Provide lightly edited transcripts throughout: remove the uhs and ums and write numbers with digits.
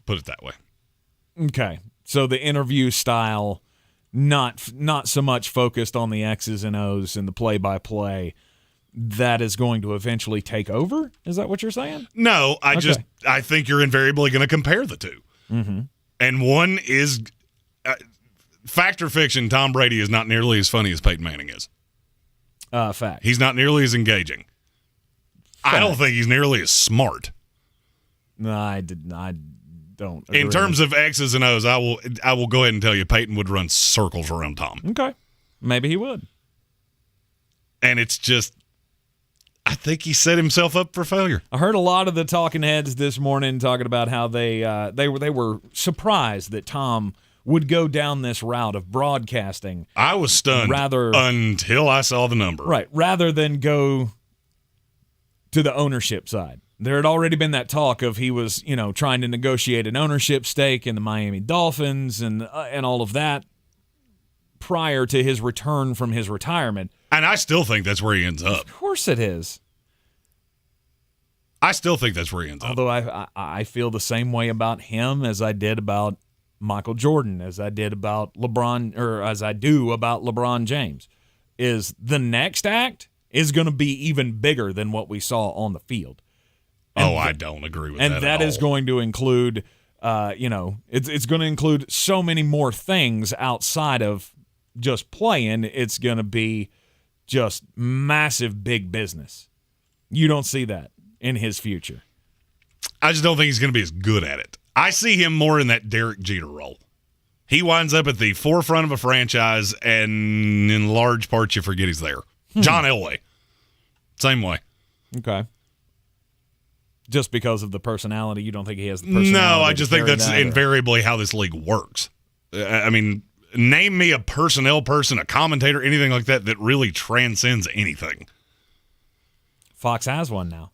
Put it that way. Okay. So the interview style, not so much focused on the X's and O's and the play-by-play, that is going to eventually take over? Is that what you're saying? No, I think you're invariably going to compare the two. Mm-hmm. And one is, fact or fiction, Tom Brady is not nearly as funny as Peyton Manning is. Fact. He's not nearly as engaging. Fact. I don't think he's nearly as smart. No, I don't agree. In terms of X's and O's, I will go ahead and tell you Peyton would run circles around Tom. Okay. Maybe he would. And it's just, I think he set himself up for failure. I heard a lot of the talking heads this morning talking about how they were surprised that Tom would go down this route of broadcasting. I was stunned until I saw the number. Right, rather than go to the ownership side. There had already been that talk of he was, trying to negotiate an ownership stake in the Miami Dolphins and all of that prior to his return from his retirement. And I still think that's where he ends up. Of course it is. I still think that's where he ends up. Although I feel the same way about him as I did about Michael Jordan, as I did about LeBron, or as I do about LeBron James, is the next act is going to be even bigger than what we saw on the field. I don't agree with that. And that is going to include, it's going to include so many more things outside of just playing. It's going to be just massive big business. You don't see that in his future. I just don't think he's going to be as good at it. I see him more in that Derek Jeter role. He winds up at the forefront of a franchise, and in large part, you forget he's there. John Elway, same way. Okay. Just because of the personality, you don't think he has the personality? No, I just think that's invariably how this league works. I mean, name me a personnel person, a commentator, anything like that really transcends anything. Fox has one now.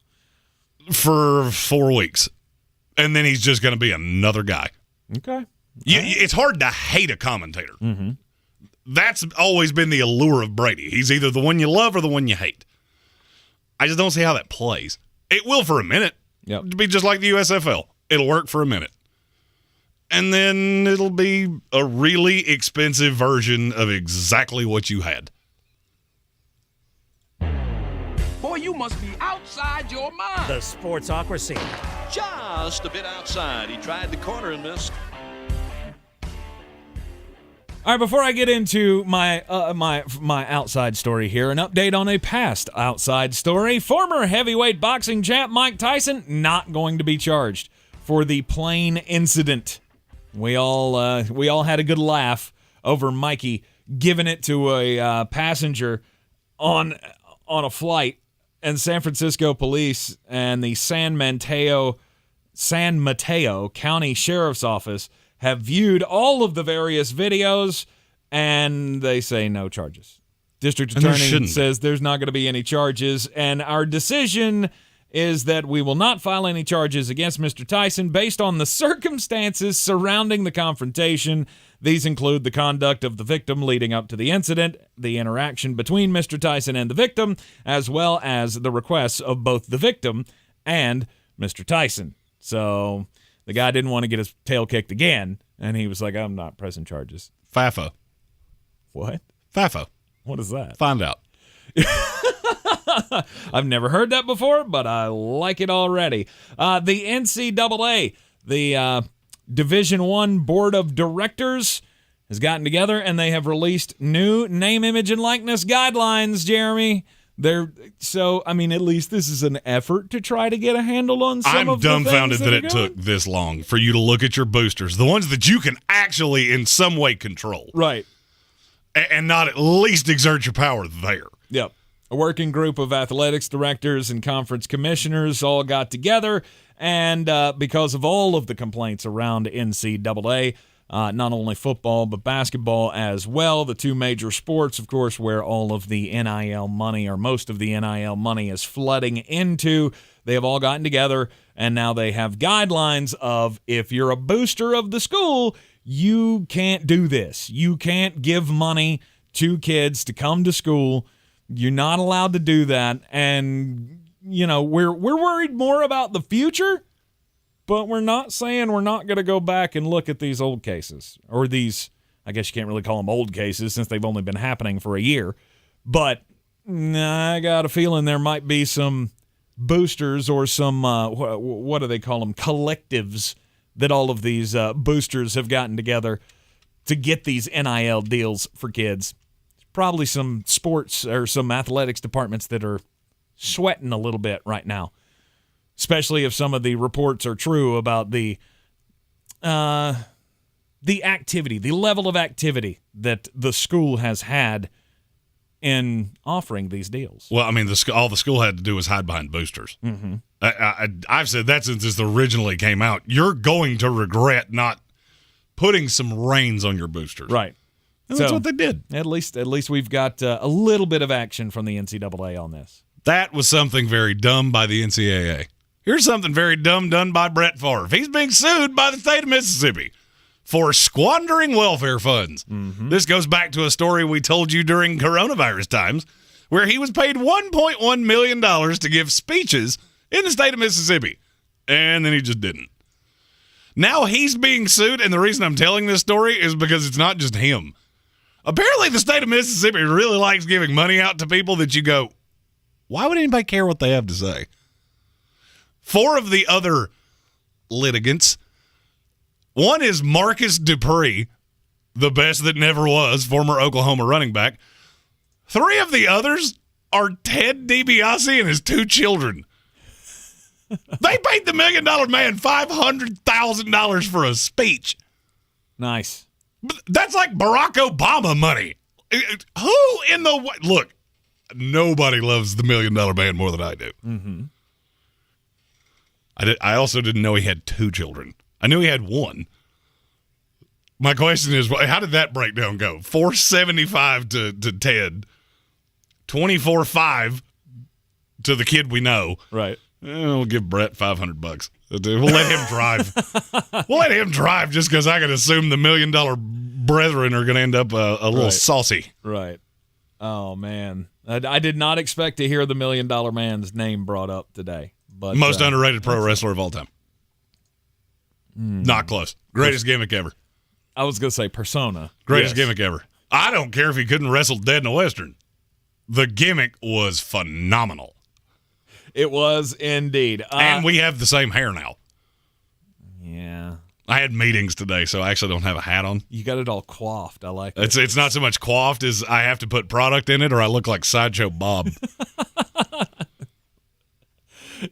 For 4 weeks. And then he's just going to be another guy. Okay. It's hard to hate a commentator. Mm-hmm. That's always been the allure of Brady. He's either the one you love or the one you hate. I just don't see how that plays. It will for a minute. Yep. It'll be just like the USFL. It'll work for a minute. And then it'll be a really expensive version of exactly what you had. Boy, you must be outside your mind. The Sportsocracy. Just a bit outside. He tried the corner and missed. All right, before I get into my outside story here, an update on a past outside story. Former heavyweight boxing champ Mike Tyson not going to be charged for the plane incident. We all had a good laugh over Mikey giving it to a passenger on a flight, and San Francisco police and the San Mateo County Sheriff's Office have viewed all of the various videos, and they say no charges. District Attorney says there's not going to be any charges, and our decision is that we will not file any charges against Mr. Tyson based on the circumstances surrounding the confrontation. These include the conduct of the victim leading up to the incident, the interaction between Mr. Tyson and the victim, as well as the requests of both the victim and Mr. Tyson. So the guy didn't want to get his tail kicked again, and he was like, I'm not pressing charges. FAFO. What? FAFO. What is that? Find out. I've never heard that before, but I like it already. The NCAA, the Division I Board of Directors, has gotten together, and they have released new name, image, and likeness guidelines, Jeremy. At least this is an effort to try to get a handle on some of the things. I'm dumbfounded that it took this long for you to look at your boosters, the ones that you can actually in some way control. Right. And not at least exert your power there. Yep. A working group of athletics directors and conference commissioners all got together, and because of all of the complaints around NCAA, not only football but basketball as well, the two major sports, of course, where all of the NIL money or most of the NIL money is flooding into, they have all gotten together, and now they have guidelines of if you're a booster of the school, you can't do this. You can't give money to kids to come to school. You're not allowed to do that. And, we're worried more about the future But we're not saying we're not going to go back and look at these old cases, or these, I guess you can't really call them old cases since they've only been happening for a year. But I got a feeling there might be some boosters or some, what do they call them, collectives that all of these boosters have gotten together to get these NIL deals for kids. Probably some sports or some athletics departments that are sweating a little bit right now. Especially if some of the reports are true about the activity, the level of activity that the school has had in offering these deals. Well, I mean, all the school had to do was hide behind boosters. Mm-hmm. I've said that since this originally came out. You're going to regret not putting some reins on your boosters. Right. And that's what they did. At least we've got a little bit of action from the NCAA on this. That was something very dumb by the NCAA. Here's something very dumb done by Brett Favre. He's being sued by the state of Mississippi for squandering welfare funds. Mm-hmm. This goes back to a story we told you during coronavirus times where he was paid $1.1 million to give speeches in the state of Mississippi, and then he just didn't. Now he's being sued, and the reason I'm telling this story is because it's not just him. Apparently the state of Mississippi really likes giving money out to people that you go, why would anybody care what they have to say? 4 of the other litigants. One is Marcus Dupree, the best that never was, former Oklahoma running back. 3 of the others are Ted DiBiase and his 2 children. They paid the $1 million man $500,000 for a speech. Nice. That's like Barack Obama money. Who in the... Look, nobody loves the $1 million man more than I do. Mm-hmm. I also didn't know he had 2 children. I knew he had 1. My question is, how did that breakdown go? $475 to Ted, $24,500 to the kid we know. Right. We'll give Brett $500. We'll let him drive. We'll let him drive just because I can assume the $1 million brethren are going to end up a little saucy. Right. Oh man, I did not expect to hear the $1 million man's name brought up today. But most underrated pro wrestler of all time. Not close. Greatest gimmick ever. I was going to say persona. Greatest gimmick ever. I don't care if he couldn't wrestle dead in a Western. The gimmick was phenomenal. It was indeed. And we have the same hair now. Yeah. I had meetings today, so I actually don't have a hat on. You got it all coiffed. I like it. It's not so much coiffed as I have to put product in it or I look like Sideshow Bob.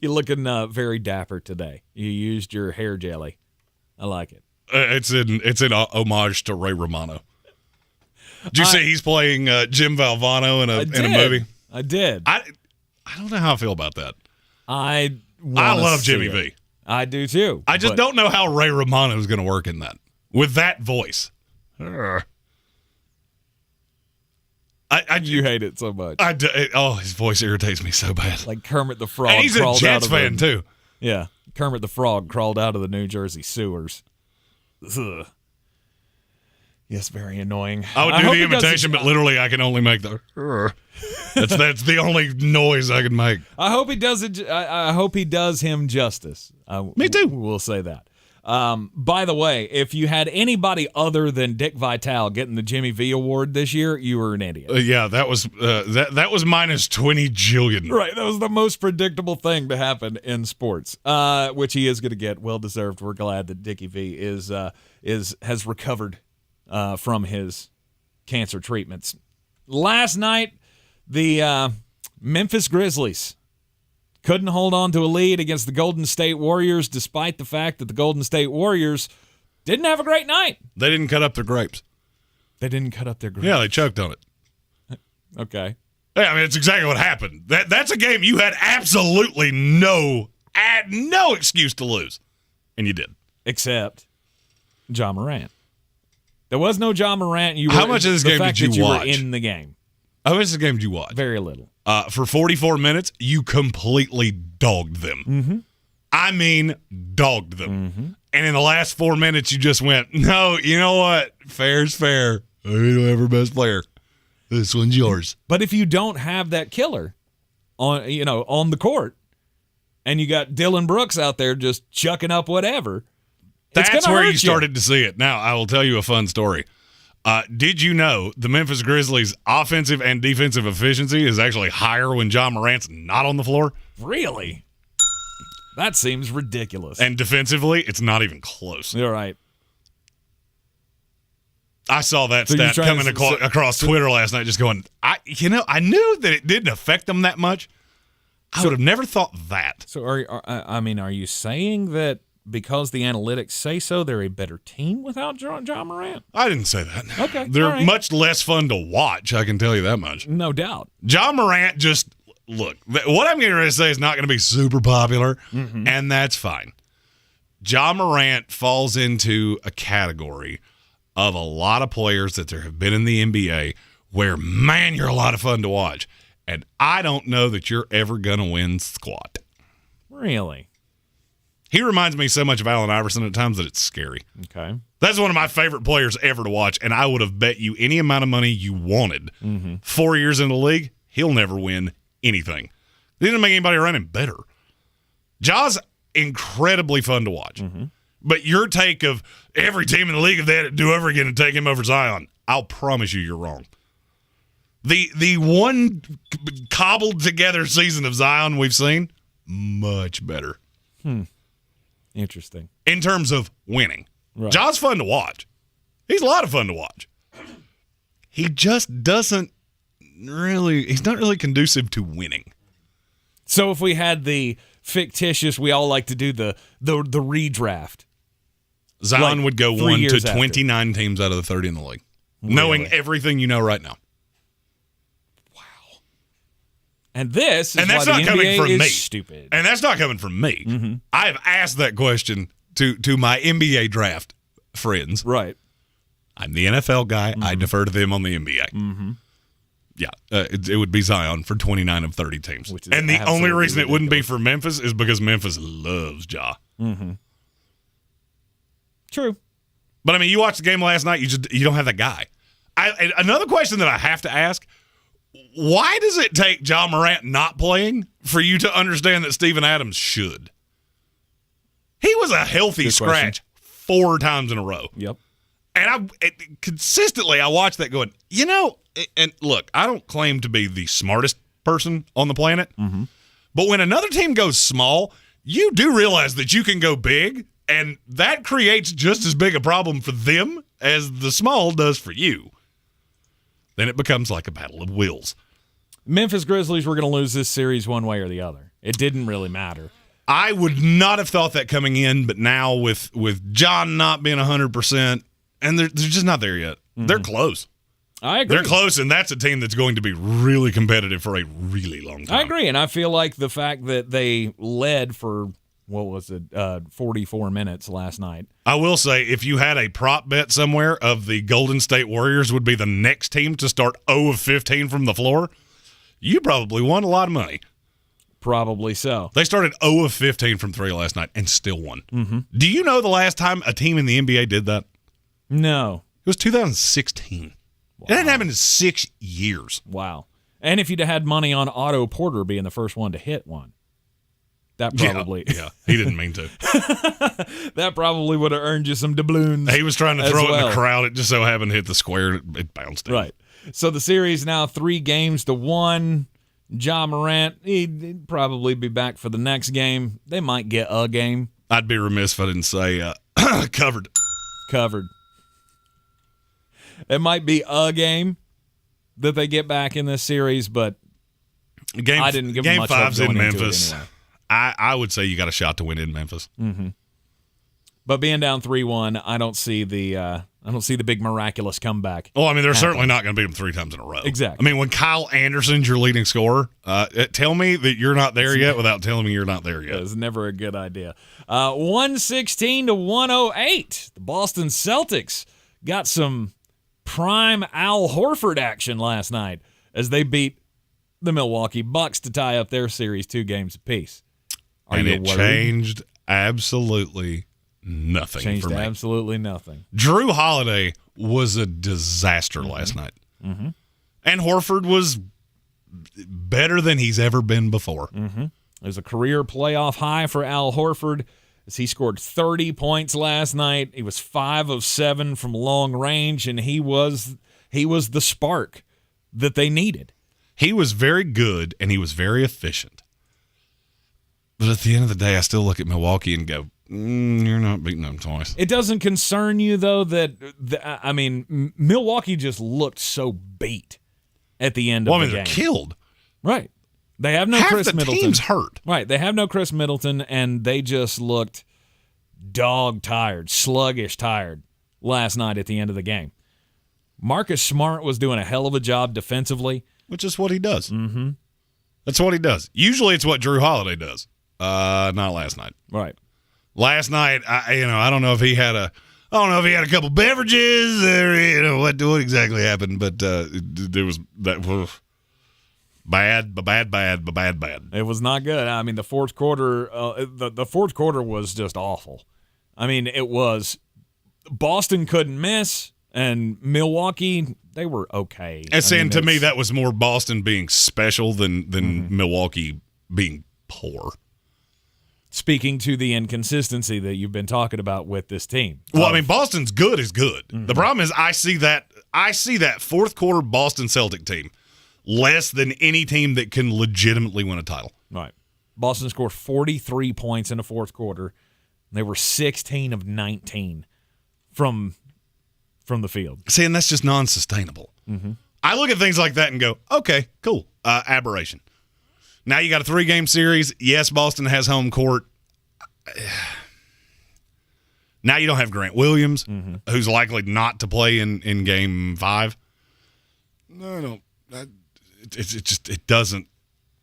You're looking very dapper today. You used your hair jelly. I like it. It's in homage to Ray Romano. Did you see he's playing Jim Valvano in a movie? I did. I don't know how I feel about that. I love Jimmy V. I do too. I just don't know how Ray Romano is going to work in that with that voice. You hate it so much. His voice irritates me so bad. Like Kermit the Frog. And he's a Jets fan too. Yeah, Kermit the Frog crawled out of the New Jersey sewers. Ugh. Yes, very annoying. I would do the imitation, but literally I can only make the. That's the only noise I can make. I hope he does it. I hope he does him justice. Me too. We'll say that. By the way, if you had anybody other than Dick Vitale getting the Jimmy V award this year, you were an idiot. Yeah, that was that was minus 20 jillion. Right, that was the most predictable thing to happen in sports, which he is going to get. Well deserved. We're glad that Dickie V has recovered from his cancer treatments. Last night, the Memphis Grizzlies couldn't hold on to a lead against the Golden State Warriors, despite the fact that the Golden State Warriors didn't have a great night. They didn't cut up their grapes. They didn't cut up their grapes. Yeah, they choked on it. Okay. Yeah, I mean, it's exactly what happened. That's a game you had absolutely no excuse to lose, and you did. Except Ja Morant. There was no Ja Morant. How much of this game did you watch? Were in the game. How much of this game did you watch? Very little. For 44 minutes, you completely dogged them. Mm-hmm. I mean, dogged them. Mm-hmm. And in the last 4 minutes, you just went, no, you know what? Fair's fair. Whoever best player. This one's yours. But if you don't have that killer on the court, and you got Dylan Brooks out there just chucking up whatever, that's where you started to see it. Now, I will tell you a fun story. Did you know the Memphis Grizzlies' offensive and defensive efficiency is actually higher when John Morant's not on the floor? Really? That seems ridiculous. And defensively, it's not even close. You're right. I saw that stat coming across Twitter last night, just going, I knew that it didn't affect them that much. I would have never thought that. So, are you saying that because the analytics say so, they're a better team without John Morant? I didn't say that. Okay. They're much less fun to watch, I can tell you that much. No doubt. John Morant just, look, what I'm getting ready to say is not going to be super popular, and that's fine. John Morant falls into a category of a lot of players that there have been in the NBA where, man, you're a lot of fun to watch. And I don't know that you're ever going to win squat. Really? He reminds me so much of Allen Iverson at times that it's scary. Okay. That's one of my favorite players ever to watch, and I would have bet you any amount of money you wanted. 4 years in the league, he'll never win anything. He didn't make anybody around him better. Ja's incredibly fun to watch. But your take of every team in the league, if they had to do over again and take him over Zion, I'll promise you're wrong. The one cobbled together season of Zion we've seen, much better. Interesting. In terms of winning. Right. Ja's fun to watch. He's a lot of fun to watch. He just doesn't really, he's not really conducive to winning. So if we had the fictitious, we all like to do the redraft. Zion would go 1 to 29 after. teams out of the 30 in the league. Really? Knowing everything you know right now. Wow. And this is and that's why not the coming NBA from is me. stupid. And that's not coming from me. I have asked that question to my NBA draft friends. Right. I'm the NFL guy. I defer to them on the NBA. Yeah, it would be Zion for 29 of 30 teams. And the only reason it wouldn't be for Memphis is because Memphis loves Ja. True. But, I mean, you watched the game last night, you don't have that guy. Another question that I have to ask, why does it take Ja Morant not playing for you to understand that Steven Adams should? He was a healthy scratch 4 times in a row. Yep. And consistently I watched that going, and look, I don't claim to be the smartest person on the planet, but when another team goes small, you do realize that you can go big, and that creates just as big a problem for them as the small does for you. Then it becomes like a battle of wills. Memphis Grizzlies were going to lose this series one way or the other. It didn't really matter. I would not have thought that coming in, but now with John not being 100%, and they're just not there yet. They're close. I agree. They're close, and that's a team that's going to be really competitive for a really long time. I agree, and I feel like the fact that they led for, 44 minutes last night. I will say, if you had a prop bet somewhere of the Golden State Warriors would be the next team to start 0 of 15 from the floor, you probably won a lot of money. Probably so. They started 0 of 15 from 3 last night and still won. Do you know the last time a team in the NBA did that? No. It was 2016. Wow. It hadn't happened in 6 years. Wow. And if you'd had money on Otto Porter being the first one to hit one, that probably... Yeah, he didn't mean to. That probably would have earned you some doubloons. He was trying to throw it in the crowd. It just so happened to hit the square. It bounced in. Right. So the series now 3-1. Ja Morant, he'd probably be back for the next game. They might get a game. I'd be remiss if I didn't say covered. Covered. It might be a game that they get back in this series, but I didn't give them much hope going into it anyway. I would say you got a shot to win in Memphis. But being down 3-1, I don't see the big miraculous comeback. Well, I mean, they're certainly not going to beat them 3 times in a row. Exactly. I mean, when Kyle Anderson's your leading scorer, tell me that you're not there yet without telling me you're not there yet. It's never a good idea. 116-108. The Boston Celtics got some prime Al Horford action last night as they beat the Milwaukee Bucks to tie up their series 2 games apiece. And it changed absolutely nothing for me. Absolutely nothing. Drew Holiday was a disaster last night. And Horford was better than he's ever been before. It was a career playoff high for Al Horford as he scored 30 points last night. He was 5 of 7 from long range, and he was the spark that they needed. He was very good, and he was very efficient. But at the end of the day, I still look at Milwaukee and go, you're not beating them twice. It doesn't concern you, though, that Milwaukee just looked so beat at the end of the game. They're killed. Right. They have no Chris Middleton. Half the team's hurt. Right. They have no Chris Middleton, and they just looked dog-tired, sluggish-tired last night at the end of the game. Marcus Smart was doing a hell of a job defensively. Which is what he does. Mm-hmm. That's what he does. Usually it's what Drew Holiday does. Not last night. Right. Last night, I don't know if he had a couple beverages or what exactly happened, but there was that bad. It was not good. I mean, the fourth quarter, the fourth quarter was just awful. I mean, it was Boston couldn't miss, and Milwaukee, they were okay. And to me, that was more Boston being special than Milwaukee being poor. Speaking to the inconsistency that you've been talking about with this team. Well, I mean, Boston's good is good. Mm-hmm. The problem is I see that fourth quarter Boston Celtic team less than any team that can legitimately win a title. Right. Boston scored 43 points in the fourth quarter. They were 16 of 19 from the field. See, and that's just non-sustainable. Mm-hmm. I look at things like that and go, okay, cool, aberration. Now you got a 3-game series. Yes, Boston has home court. Now you don't have Grant Williams, who's likely not to play in Game 5. No. It doesn't.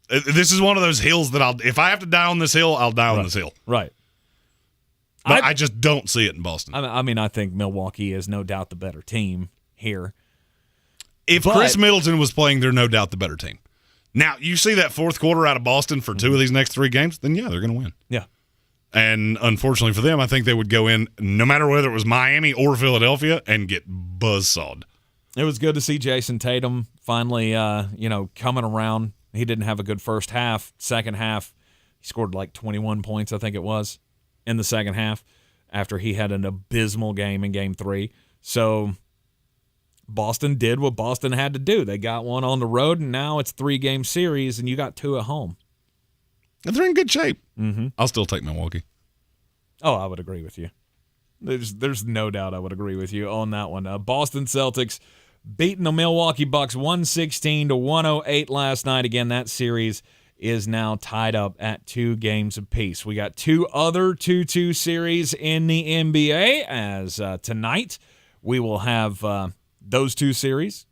This is one of those hills that if I have to die on this hill, I'll die on this hill. Right. But I just don't see it in Boston. I mean, I think Milwaukee is no doubt the better team here. If Chris Middleton was playing, they're no doubt the better team. Now, you see that fourth quarter out of Boston for 2 of these next 3 games, then yeah, they're going to win. Yeah. And unfortunately for them, I think they would go in, no matter whether it was Miami or Philadelphia, and get buzzsawed. It was good to see Jason Tatum finally, coming around. He didn't have a good first half. Second half, he scored like 21 points, I think it was, in the second half after he had an abysmal game in Game 3. So Boston did what Boston had to do. They got one on the road, and now it's a 3-game series, and you got 2 at home. And they're in good shape. Mm-hmm. I'll still take Milwaukee. Oh, I would agree with you. There's no doubt I would agree with you on that one. Boston Celtics beating the Milwaukee Bucks 116-108 last night. Again, that series is now tied up at 2 games apiece. We got 2 other 2-2 series in the NBA as tonight we will have those 2 series,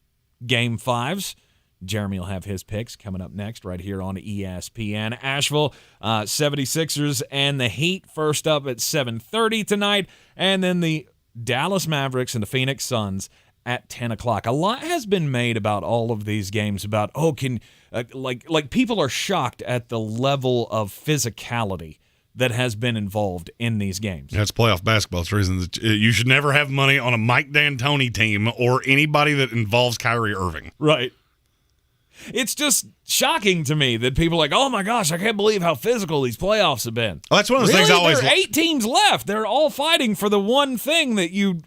Game 5s. Jeremy will have his picks coming up next right here on ESPN. Asheville 76ers and the Heat first up at 7:30 tonight, and then the Dallas Mavericks and the Phoenix Suns at 10 o'clock. A lot has been made about all of these games about, like people are shocked at the level of physicality that has been involved in these games. That's playoff basketball. It's the reason that you should never have money on a Mike D'Antoni team or anybody that involves Kyrie Irving. Right. It's just shocking to me that people are like, oh my gosh, I can't believe how physical these playoffs have been. Well, that's one of the things I always. There are 8 teams left. They're all fighting for the one thing that you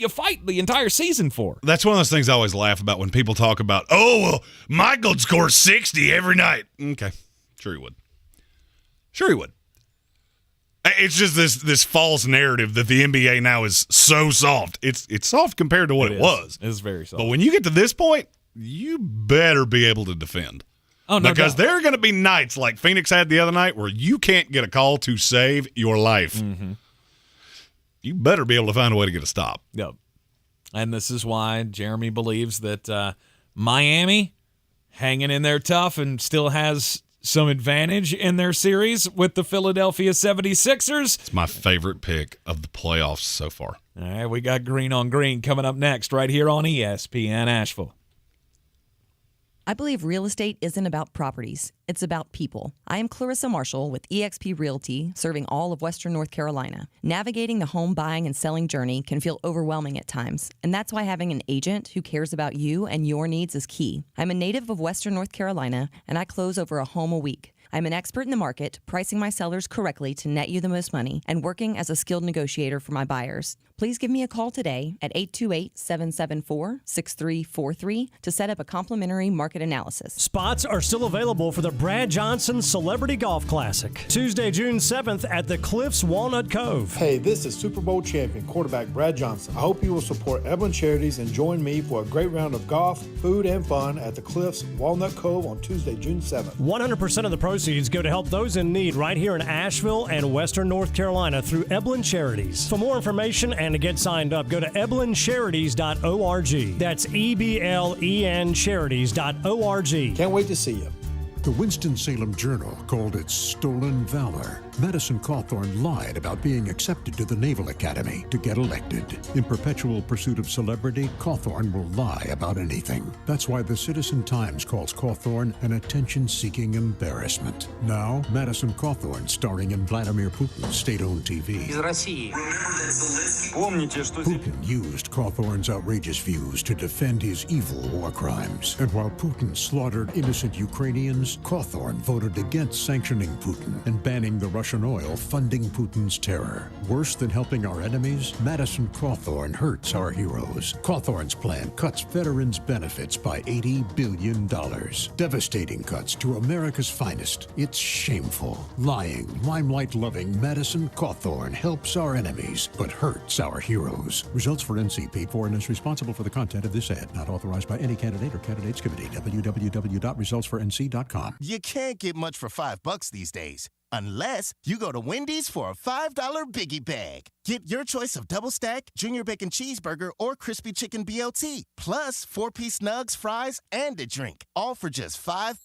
fight the entire season for. That's one of those things I always laugh about when people talk about, Michael'd score 60 every night. Okay, sure he would. It's just this false narrative that the NBA now is so soft. It's soft compared to what it was. It's very soft. But when you get to this point, you better be able to defend. Oh, no because doubt. there are going to be nights like Phoenix had the other night where you can't get a call to save your life. Mm-hmm. You better be able to find a way to get a stop. Yep. And this is why Jeremy believes that Miami hanging in there tough and still has some advantage in their series with the Philadelphia 76ers. It's my favorite pick of the playoffs so far. All right, we got Greene on Greene coming up next right here on ESPN Asheville. I believe real estate isn't about properties. It's about people. I am Clarissa Marshall with eXp Realty, serving all of Western North Carolina. Navigating the home buying and selling journey can feel overwhelming at times, and that's why having an agent who cares about you and your needs is key. I'm a native of Western North Carolina, and I close over a home a week. I'm an expert in the market, pricing my sellers correctly to net you the most money, and working as a skilled negotiator for my buyers. Please give me a call today at 828-774-6343 to set up a complimentary market analysis. Spots are still available for the Brad Johnson Celebrity Golf Classic, Tuesday, June 7th at the Cliffs Walnut Cove. Hey, this is Super Bowl champion quarterback Brad Johnson. I hope you will support Evelyn Charities and join me for a great round of golf, food, and fun at the Cliffs Walnut Cove on Tuesday, June 7th. 100% of the proceeds go to help those in need right here in Asheville and Western North Carolina through Evelyn Charities. For more information and to get signed up, go to eblencharities.org. That's EBLEN charities.org. Can't wait to see you. The Winston-Salem Journal called it stolen valor. Madison Cawthorn lied about being accepted to the Naval Academy to get elected. In perpetual pursuit of celebrity, Cawthorn will lie about anything. That's why the Citizen Times calls Cawthorn an attention-seeking embarrassment. Now, Madison Cawthorn starring in Vladimir Putin's state-owned TV. Putin used Cawthorn's outrageous views to defend his evil war crimes. And while Putin slaughtered innocent Ukrainians, Cawthorn voted against sanctioning Putin and banning the Russian oil funding Putin's terror. Worse than helping our enemies, Madison Cawthorn hurts our heroes. Cawthorn's plan cuts veterans' benefits by $80 billion. Devastating cuts to America's finest. It's shameful. Lying, limelight-loving Madison Cawthorn helps our enemies, but hurts our heroes. Results for NC paid for and is responsible for the content of this ad. Not authorized by any candidate or candidates committee. www.resultsfornc.com. You can't get much for $5 these days. Unless you go to Wendy's for a $5 Biggie Bag. Get your choice of double stack, junior bacon cheeseburger, or crispy chicken BLT. Plus 4-piece nugs, fries, and a drink. All for just $5.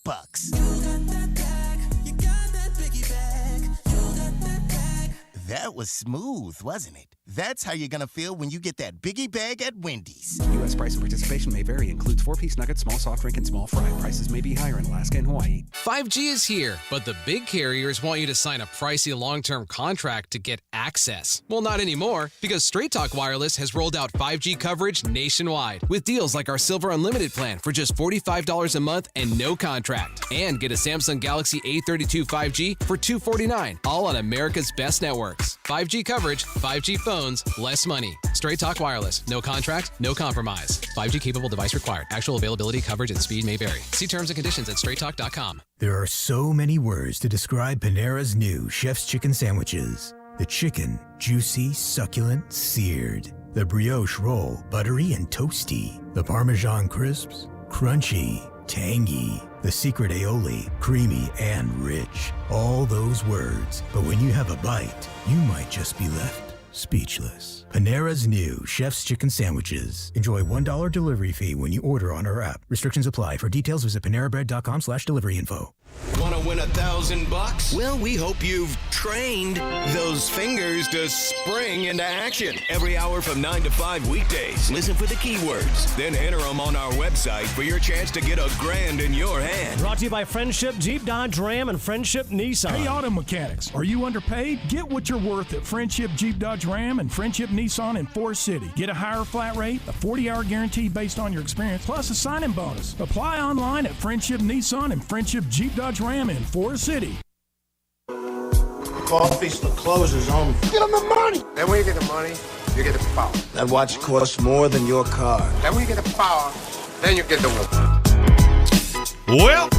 You got that bag. You got that Biggie Bag. You got that bag. That was smooth, wasn't it? That's how you're going to feel when you get that Biggie Bag at Wendy's. U.S. price and participation may vary. Includes 4-piece nuggets, small soft drink, and small fry. Prices may be higher in Alaska and Hawaii. 5G is here, but the big carriers want you to sign a pricey long-term contract to get access. Well, not anymore, because Straight Talk Wireless has rolled out 5G coverage nationwide with deals like our Silver Unlimited plan for just $45 a month and no contract. And get a Samsung Galaxy A32 5G for $249, all on America's best networks. 5G coverage, 5G phones, less money. Straight Talk Wireless. No contract, no compromise. 5G capable device required. Actual availability, coverage, and speed may vary. See terms and conditions at straighttalk.com. There are so many words to describe Panera's new Chef's Chicken sandwiches. The chicken, juicy, succulent, seared. The brioche roll, buttery and toasty. The Parmesan crisps, crunchy, tangy. The secret aioli, creamy and rich. All those words. But when you have a bite, you might just be left speechless. Panera's new Chef's Chicken sandwiches. Enjoy $1 delivery fee when you order on our app. Restrictions apply. For details, visit panerabread.com/delivery info. Want to win $1,000? Well, we hope you've trained those fingers to spring into action. Every hour from 9 to 5 weekdays. Listen for the keywords, then enter them on our website for your chance to get $1,000 in your hand. Brought to you by Friendship Jeep Dodge Ram and Friendship Nissan. Hey, auto mechanics, are you underpaid? Get what you're worth at Friendship Jeep Dodge Ram and Friendship Nissan in Forest City. Get a higher flat rate, a 40-hour guarantee based on your experience, plus a sign-in bonus. Apply online at Friendship Nissan and Friendship Jeep Dodge Ram in Forest City. Coffee closes on. Get them the money. Then when you get the money, you get the power. That watch costs more than your car. Then when you get the power, then you get the woman. Well,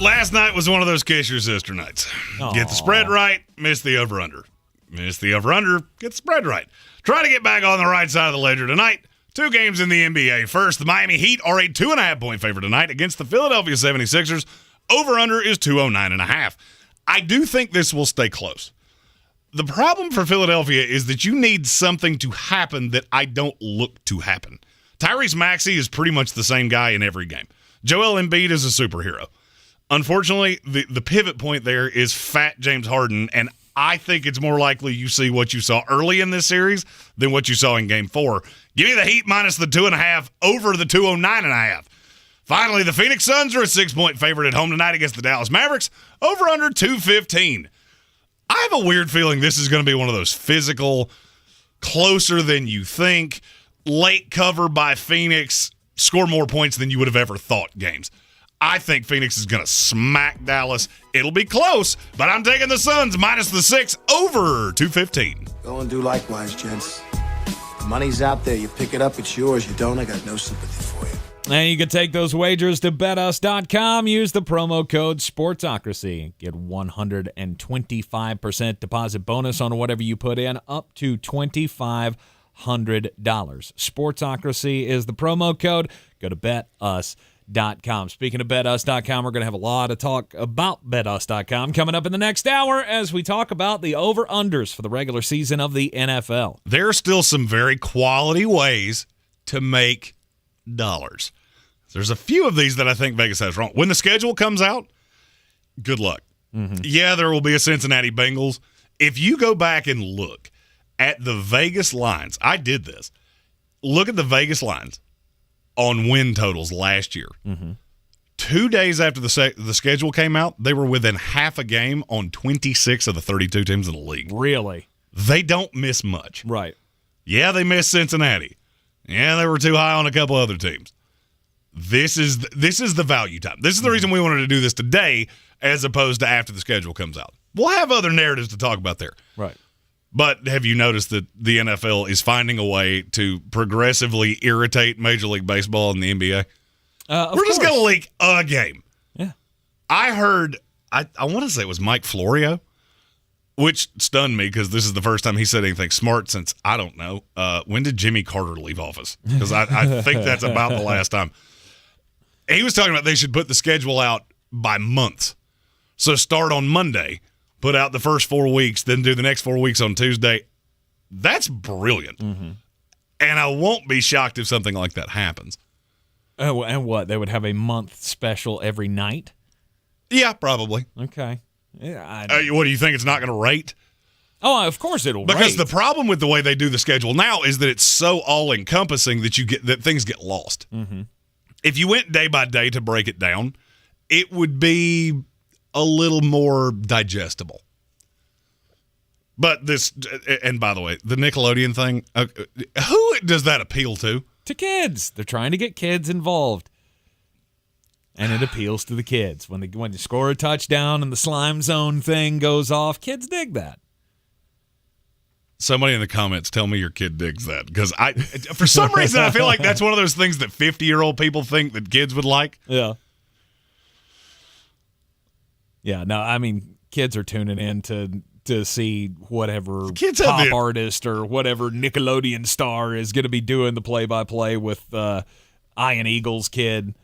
last night was one of those kiss your sister nights. Aww. Get the spread right, miss the over-under. Miss the over-under, get the spread right. Try to get back on the right side of the ledger tonight. 2 games in the NBA. First, the Miami Heat are a 2.5-point favorite tonight against the Philadelphia 76ers. Over-under is 209.5. I do think this will stay close. The problem for Philadelphia is that you need something to happen that I don't look to happen. Tyrese Maxey is pretty much the same guy in every game. Joel Embiid is a superhero. Unfortunately, the pivot point there is fat James Harden, and I think it's more likely you see what you saw early in this series than what you saw in Game 4. Give me the Heat minus the 2.5 over the 209.5. Finally, the Phoenix Suns are a 6-point favorite at home tonight against the Dallas Mavericks, over under 215. I have a weird feeling this is going to be one of those physical, closer than you think, late cover by Phoenix, score more points than you would have ever thought games. I think Phoenix is going to smack Dallas. It'll be close, but I'm taking the Suns minus the 6 over 215. Go and do likewise, gents. The money's out there. You pick it up, it's yours. You don't, I got no sympathy for you. And you can take those wagers to betus.com. Use the promo code Sportsocracy. Get 125% deposit bonus on whatever you put in, up to $2,500. Sportsocracy is the promo code. Go to betus.com. Speaking of betus.com, we're going to have a lot of talk about betus.com coming up in the next hour as we talk about the over-unders for the regular season of the NFL. There are still some very quality ways to make dollars. There's a few of these that I think Vegas has wrong. When the schedule comes out, good luck. Yeah, there will be a Cincinnati Bengals. If you go back and look at the Vegas lines, I did this. Look at the Vegas lines on win totals last year. 2 days after the schedule came out, they were within half a game on 26 of the 32 teams in the league. Really? They don't miss much. Right. Yeah, they missed Cincinnati. Yeah, they were too high on a couple other teams. This is the value time. This is the reason we wanted to do this today as opposed to after the schedule comes out. We'll have other narratives to talk about there. Right. But have you noticed that the NFL is finding a way to progressively irritate Major League Baseball and the NBA? We're just going to leak a game. Yeah. I heard, I want to say it was Mike Florio, which stunned me because this is the first time he said anything smart since, I don't know, when did Jimmy Carter leave office? Because I think that's about the last time. He was talking about they should put the schedule out by months. So start on Monday, put out the first 4 weeks, then do the next 4 weeks on Tuesday. That's brilliant. And I won't be shocked if something like that happens. Oh, and what? They would have a month special every night? Yeah, probably. Okay. Yeah. What do you think? It's not going to rate? Oh, of course it'll because rate. The problem with the way they do the schedule now is that it's so all-encompassing that things get lost. If you went day by day to break it down, it would be a little more digestible. But this, and by the way, the Nickelodeon thing, who does that appeal to? To kids. They're trying to get kids involved. And it appeals to the kids. When they score a touchdown and the slime zone thing goes off, kids dig that. Somebody in the comments tell me your kid digs that. Because for some reason, I feel like that's one of those things that 50-year-old people think that kids would like. Yeah. Yeah, no, I mean, kids are tuning in to see whatever pop artist or whatever Nickelodeon star is going to be doing the play-by-play with Ian Eagles' kid.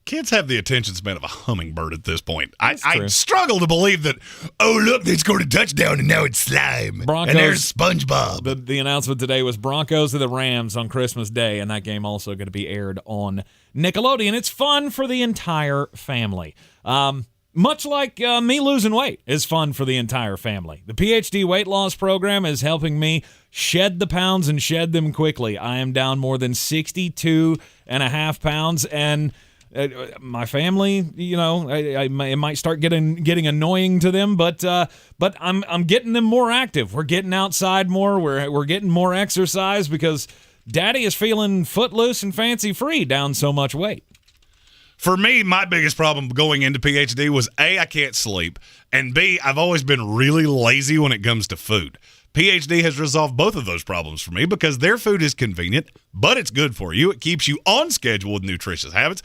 Kids have the attention span of a hummingbird at this point. I struggle to believe that, oh, look, they scored a touchdown and now it's slime. Broncos, and there's SpongeBob. The announcement today was Broncos and the Rams on Christmas Day, and that game also going to be aired on Nickelodeon. It's fun for the entire family. Much like me losing weight is fun for the entire family. The PhD weight loss program is helping me shed the pounds and shed them quickly. I am down more than 62.5 pounds, and my family, you know, it might start getting annoying to them, but I'm getting them more active. We're getting outside more. We're getting more exercise because Daddy is feeling footloose and fancy free down so much weight. For me, my biggest problem going into PhD was A, I can't sleep, and B, I've always been really lazy when it comes to food. PhD has resolved both of those problems for me because their food is convenient, but it's good for you. It keeps you on schedule with nutritious habits.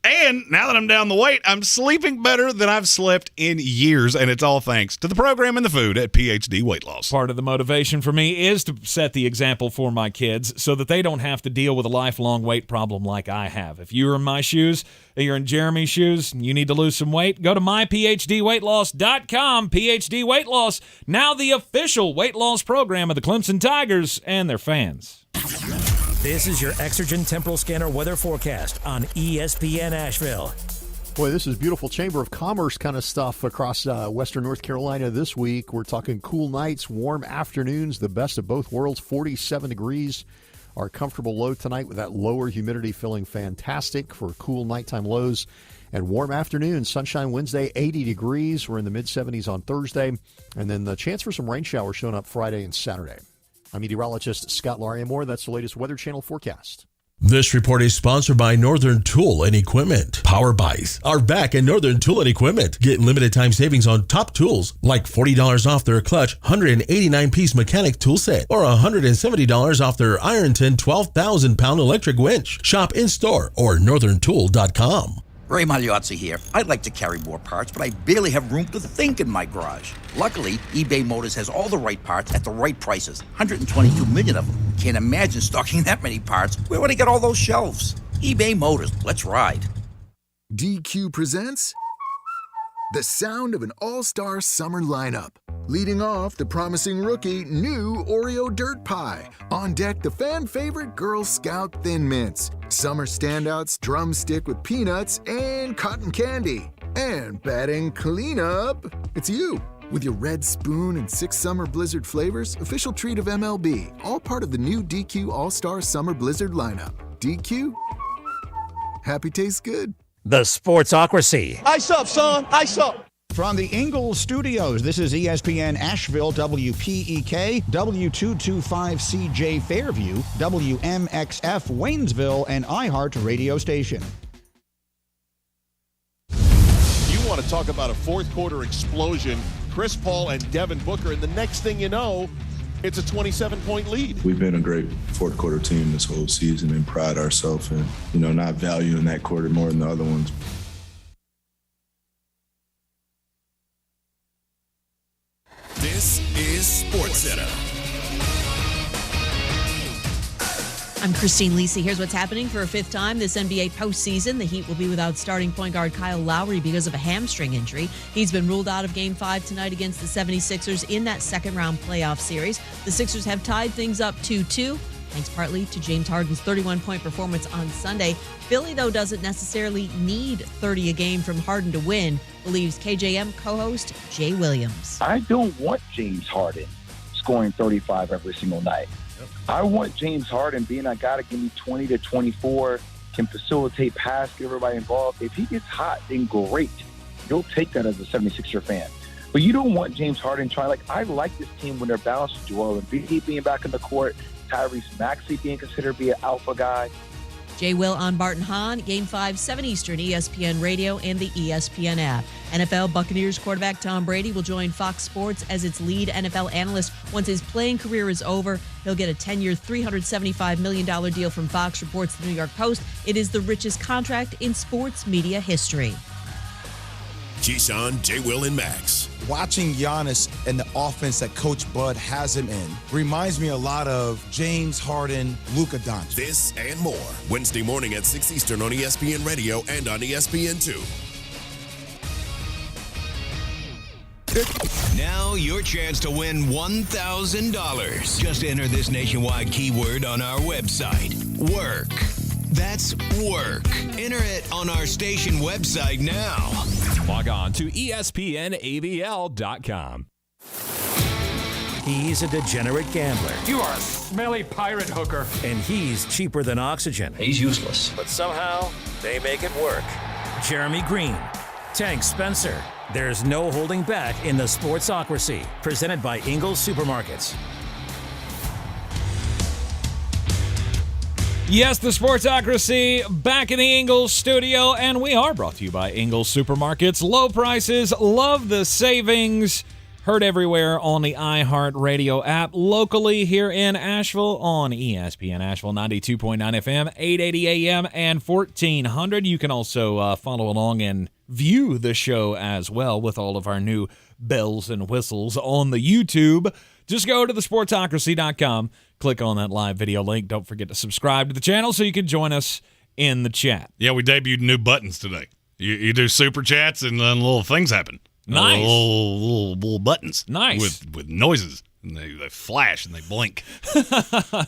And now that I'm down the weight, I'm sleeping better than I've slept in years, and it's all thanks to the program and the food at PhD Weight Loss. Part of the motivation for me is to set the example for my kids so that they don't have to deal with a lifelong weight problem like I have. If you're in my shoes, you're in Jeremy's shoes, and you need to lose some weight, go to myphdweightloss.com. PhD Weight Loss, now the official weight loss program of the Clemson Tigers and their fans. This is your Exergen Temporal Scanner weather forecast on ESPN Asheville. Boy, this is beautiful Chamber of Commerce kind of stuff across western North Carolina this week. We're talking cool nights, warm afternoons, the best of both worlds, 47 degrees. Our comfortable low tonight with that lower humidity feeling fantastic for cool nighttime lows. And warm afternoons, sunshine Wednesday, 80 degrees. We're in the mid-70s on Thursday. And then the chance for some rain showers showing up Friday and Saturday. I'm meteorologist Scott Lariamore. That's the latest Weather Channel forecast. This report is sponsored by Northern Tool and Equipment. Power buys are back at Northern Tool and Equipment. Get limited time savings on top tools like $40 off their clutch 189-piece mechanic tool set or $170 off their Ironton 12,000-pound electric winch. Shop in-store or northerntool.com. Ray Magliozzi here. I'd like to carry more parts, but I barely have room to think in my garage. Luckily, eBay Motors has all the right parts at the right prices. 122 million of them. Can't imagine stocking that many parts. Where would I get all those shelves? eBay Motors. Let's ride. DQ presents the sound of an all-star summer lineup. Leading off, the promising rookie, new Oreo Dirt Pie. On deck, the fan favorite Girl Scout Thin Mints. Summer standouts, Drumstick with peanuts and cotton candy. And batting cleanup, it's you. With your red spoon and 6 summer blizzard flavors, official treat of MLB. All part of the new DQ All-Star Summer Blizzard lineup. DQ? Happy tastes good. The Sportsocracy. Ice up, son. Ice up. From the Ingles Studios, this is ESPN Asheville, WPEK, W225CJ Fairview, WMXF Waynesville, and iHeart radio station. You want to talk about a fourth quarter explosion, Chris Paul and Devin Booker, and the next thing you know, it's a 27-point lead. We've been a great fourth quarter team this whole season and pride ourselves in, not valuing that quarter more than the other ones. This is SportsCenter. I'm Christine Lisi. Here's what's happening for a fifth time this NBA postseason. The Heat will be without starting point guard Kyle Lowry because of a hamstring injury. He's been ruled out of Game 5 tonight against the 76ers in that second-round playoff series. The Sixers have tied things up 2-2, thanks partly to James Harden's 31-point performance on Sunday. Philly, though, doesn't necessarily need 30 a game from Harden to win, believes KJM co-host Jay Williams. I don't want James Harden scoring 35 every single night. I want James Harden being that guy to give me 20 to 24, can facilitate pass, get everybody involved. If he gets hot, then great. You'll take that as a 76er fan. But you don't want James Harden trying, I like this team when they're balanced with Joel Embiid being back in the court, Tyrese Maxey being considered to be an alpha guy. Jay Will on Barton Hahn, Game 5, 7 Eastern, ESPN Radio and the ESPN app. NFL Buccaneers quarterback Tom Brady will join Fox Sports as its lead NFL analyst once his playing career is over. He'll get a 10-year, $375 million deal from Fox, reports the New York Post. It is the richest contract in sports media history. Keyshawn, J. Will, and Max. Watching Giannis and the offense that Coach Bud has him in reminds me a lot of James Harden, Luka Doncic. This and more. Wednesday morning at 6 Eastern on ESPN Radio and on ESPN2. Now your chance to win $1,000. Just enter this nationwide keyword on our website. Work. That's work. Enter it on our station website now. Log on to ESPNABL.com. He's a degenerate gambler. You are a smelly pirate hooker. And he's cheaper than oxygen. He's useless. But somehow, they make it work. Jeremy Greene, Tank Spencer. There's no holding back in the Sportsocracy. Presented by Ingles Supermarkets. Yes, the Sportsocracy back in the Ingles Studio, and we are brought to you by Ingles Supermarkets. Low prices, love the savings. Heard everywhere on the iHeart Radio app. Locally here in Asheville on ESPN Asheville 92.9 FM, 880 AM, and 1400. You can also follow along and view the show as well with all of our new bells and whistles on the YouTube. Just go to thesportsocracy.com, click on that live video link. Don't forget to subscribe to the channel so you can join us in the chat. Yeah, we debuted new buttons today. You do super chats and then little things happen. Nice. Little buttons. Nice. With noises. And they flash and they blink.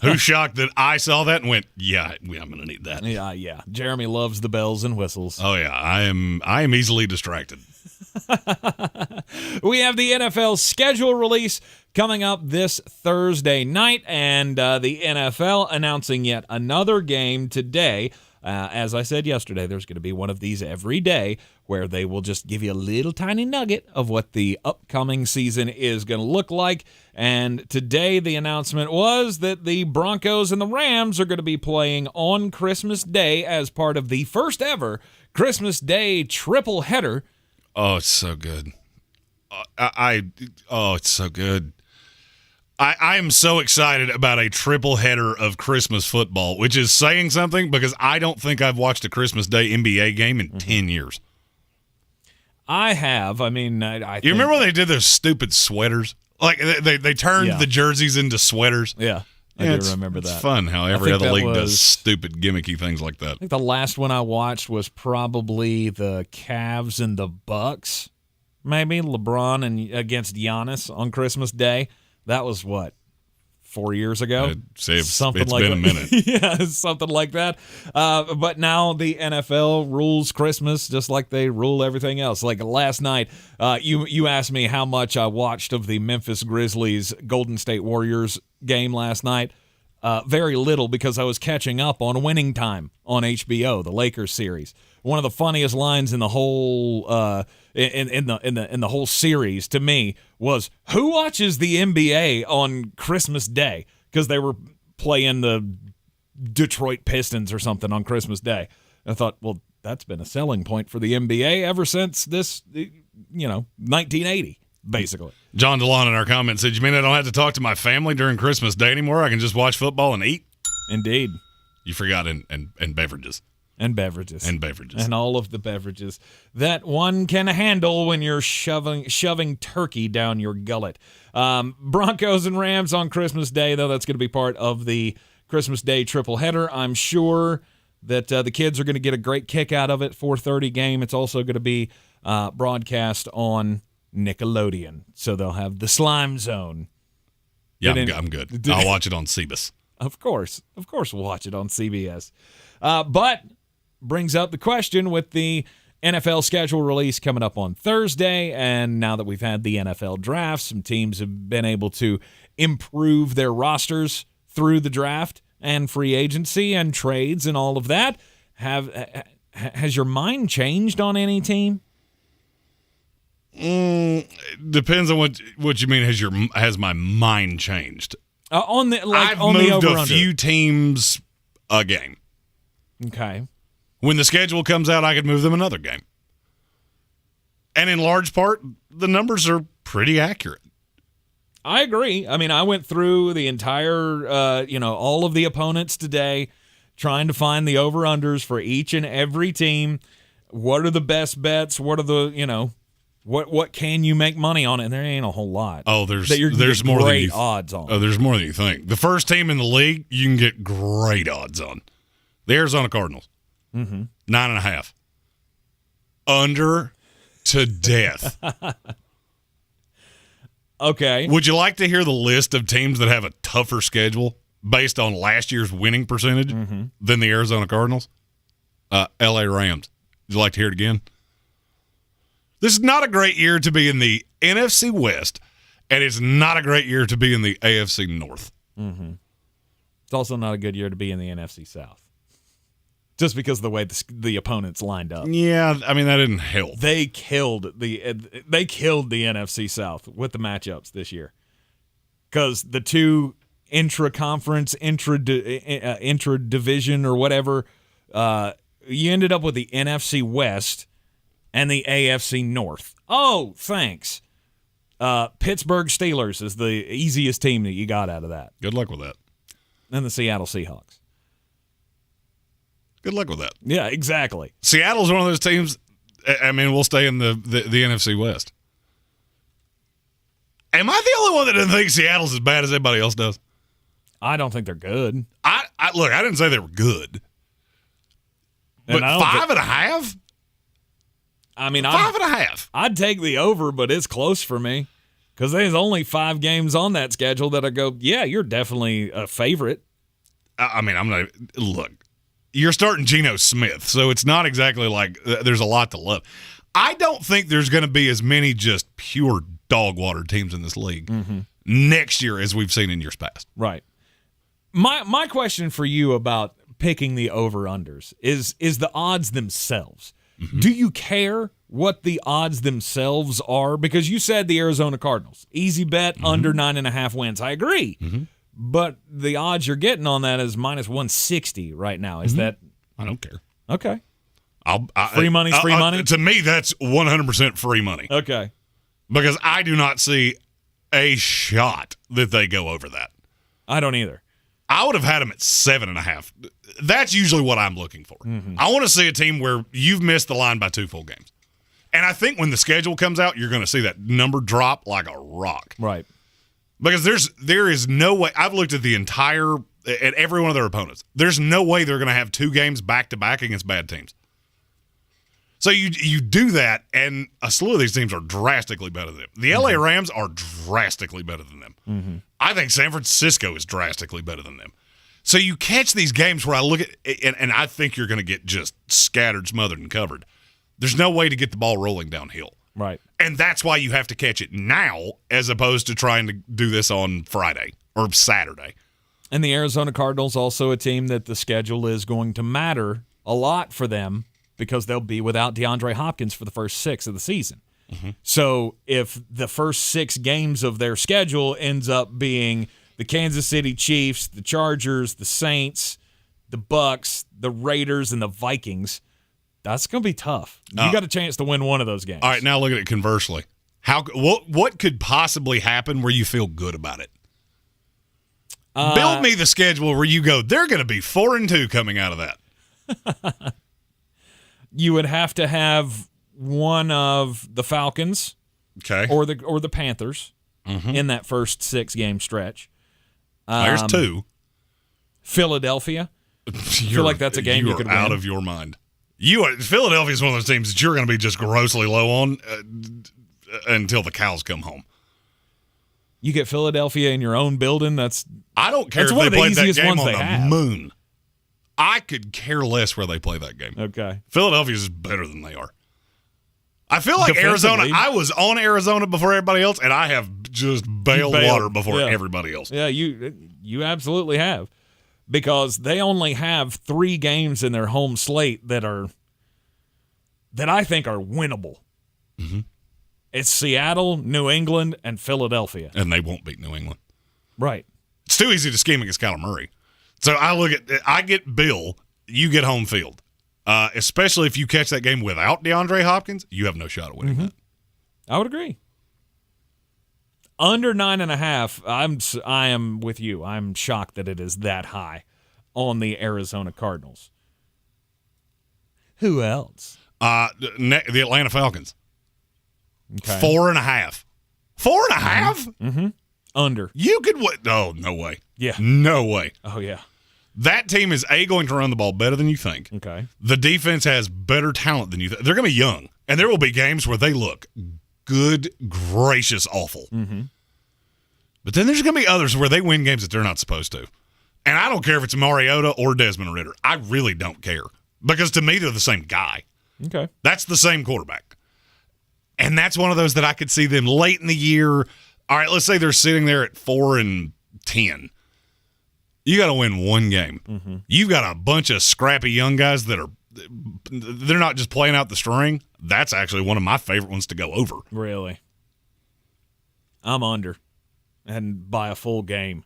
Who's shocked that I saw that and went, yeah, I'm going to need that. Yeah. Jeremy loves the bells and whistles. Oh, yeah. I am easily distracted. We have the NFL schedule release coming up this Thursday night, and the NFL announcing yet another game today As I said yesterday, there's going to be one of these every day where they will just give you a little tiny nugget of what the upcoming season is going to look like. And today the announcement was that the Broncos and the Rams are going to be playing on Christmas Day as part of the first ever Christmas Day triple header. Oh, it's so good. It's so good. I am so excited about a triple header of Christmas football, which is saying something because I don't think I've watched a Christmas Day NBA game in 10 years. I have. I mean, I you remember when they did those stupid sweaters? Like they turned the jerseys into sweaters? Yeah. I do remember that. It's fun how every other league does stupid gimmicky things like that. I think the last one I watched was probably the Cavs and the Bucks. Maybe LeBron and against Giannis on Christmas Day. That was what, 4 years ago? Something like been a minute. Yeah, something like that. But now the NFL rules Christmas just like they rule everything else. Like last night, you asked me how much I watched of the Memphis Grizzlies Golden State Warriors game last night. Very little because I was catching up on Winning Time on HBO, the Lakers series. One of the funniest lines in the whole in the whole series to me was, who watches the NBA on Christmas Day? Because they were playing the Detroit Pistons or something on Christmas Day. I thought, well, that's been a selling point for the NBA ever since this, 1980, basically. John DeLon in our comments said, you mean I don't have to talk to my family during Christmas Day anymore? I can just watch football and eat? Indeed. You forgot and beverages. And beverages. And beverages. And all of the beverages that one can handle when you're shoving turkey down your gullet. Broncos and Rams on Christmas Day, though, that's going to be part of the Christmas Day triple header. I'm sure that the kids are going to get a great kick out of it. 4:30 game. It's also going to be broadcast on Nickelodeon. So they'll have the Slime Zone. Yeah, I'm good. I'll watch it on CBS. Of course we'll watch it on CBS. But brings up the question with the NFL schedule release coming up on Thursday, and now that we've had the NFL draft, some teams have been able to improve their rosters through the draft and free agency and trades and all of that. Has your mind changed on any team? Depends on what you mean. Has my mind changed? I've moved a few teams a game. Okay. When the schedule comes out, I could move them another game. And in large part, the numbers are pretty accurate. I agree. I mean, I went through the entire, all of the opponents today, trying to find the over-unders for each and every team. What are the best bets? What are the, what can you make money on? And there ain't a whole lot. Oh, there's more great odds on. Oh, there's more than you think. The first team in the league, you can get great odds on. The Arizona Cardinals. 9.5. Under to death. Okay. Would you like to hear the list of teams that have a tougher schedule based on last year's winning percentage than the Arizona Cardinals? LA Rams. Would you like to hear it again? This is not a great year to be in the NFC West, and it's not a great year to be in the AFC North. It's also not a good year to be in the NFC South. Just because of the way the opponents lined up. Yeah, I mean, that didn't help. They killed the NFC South with the matchups this year. Because the two intra-conference, intra-division or whatever, you ended up with the NFC West and the AFC North. Oh, thanks. Pittsburgh Steelers is the easiest team that you got out of that. Good luck with that. And the Seattle Seahawks. Good luck with that. Yeah, exactly. Seattle's one of those teams. I mean, we'll stay in the NFC West. Am I the only one that doesn't think Seattle's as bad as everybody else does? I don't think they're good. Look, I didn't say they were good. But 5.5? I mean, 5.5. I'd take the over, but it's close for me. Because there's only 5 games on that schedule that I go, yeah, you're definitely a favorite. I mean, I'm not. Look. You're starting Geno Smith, so it's not exactly like there's a lot to love. I don't think there's going to be as many just pure dog water teams in this league next year as we've seen in years past. Right. My question for you about picking the over-unders is the odds themselves. Mm-hmm. Do you care what the odds themselves are? Because you said the Arizona Cardinals. Easy bet, under 9.5 wins. I agree. Mm-hmm. But the odds you're getting on that is minus 160 right now. Is that... I don't care. Okay. Free money's free money? To me, that's 100% free money. Okay. Because I do not see a shot that they go over that. I don't either. I would have had them at 7.5. That's usually what I'm looking for. Mm-hmm. I want to see a team where you've missed the line by 2 full games. And I think when the schedule comes out, you're going to see that number drop like a rock. Right. Because there is no way. I've looked at at every one of their opponents. There's no way they're going to have 2 games back-to-back against bad teams. So you do that, and a slew of these teams are drastically better than them. The LA Rams are drastically better than them. Mm-hmm. I think San Francisco is drastically better than them. So you catch these games where I look at and I think you're going to get just scattered, smothered, and covered. There's no way to get the ball rolling downhill. Right. And that's why you have to catch it now as opposed to trying to do this on Friday or Saturday. And the Arizona Cardinals also a team that the schedule is going to matter a lot for them because they'll be without DeAndre Hopkins for the first 6 of the season. Mm-hmm. So if the first 6 games of their schedule ends up being the Kansas City Chiefs, the Chargers, the Saints, the Bucks, the Raiders, and the Vikings, that's going to be tough. You got a chance to win one of those games. All right, now look at it conversely. What could possibly happen where you feel good about it? Build me the schedule where you go, they're going to be 4-2 coming out of that. You would have to have one of the Falcons, or the Panthers in that first 6-game stretch. There's 2. Philadelphia. I feel like that's a game you could win. Out of your mind. Philadelphia is one of those teams that you're going to be just grossly low on until the cows come home. You get Philadelphia in your own building. I don't care if they played that game on the moon. I could care less where they play that game. Okay. Philadelphia is better than they are. I feel like Arizona, I was on Arizona before everybody else, and I have just bailed water before everybody else. Yeah, you absolutely have. Because they only have 3 games in their home slate that I think are winnable. Mm-hmm. It's Seattle, New England, and Philadelphia. And they won't beat New England. Right. It's too easy to scheme against Kyler Murray. So I get Bill, you get home field. Especially if you catch that game without DeAndre Hopkins, you have no shot at winning that. I would agree. Under 9.5, I am with you. I'm shocked that it is that high on the Arizona Cardinals. Who else? The Atlanta Falcons. Okay. 4.5. 4.5? Mm-hmm. Under. You could win. Oh, no way. Yeah. No way. Oh, yeah. That team is, going to run the ball better than you think. Okay. The defense has better talent than you think. They're going to be young, and there will be games where they look good, gracious, awful. Mm-hmm. But then there's going to be others where they win games that they're not supposed to. And I don't care if it's Mariota or Desmond Ridder. I really don't care. Because to me, they're the same guy. Okay. That's the same quarterback. And that's one of those that I could see them late in the year. All right, let's say they're sitting there at 4-10. You got to win one game. Mm-hmm. You've got a bunch of scrappy young guys they're not just playing out the string. That's actually one of my favorite ones to go over. Really? I'm under. And by a full game.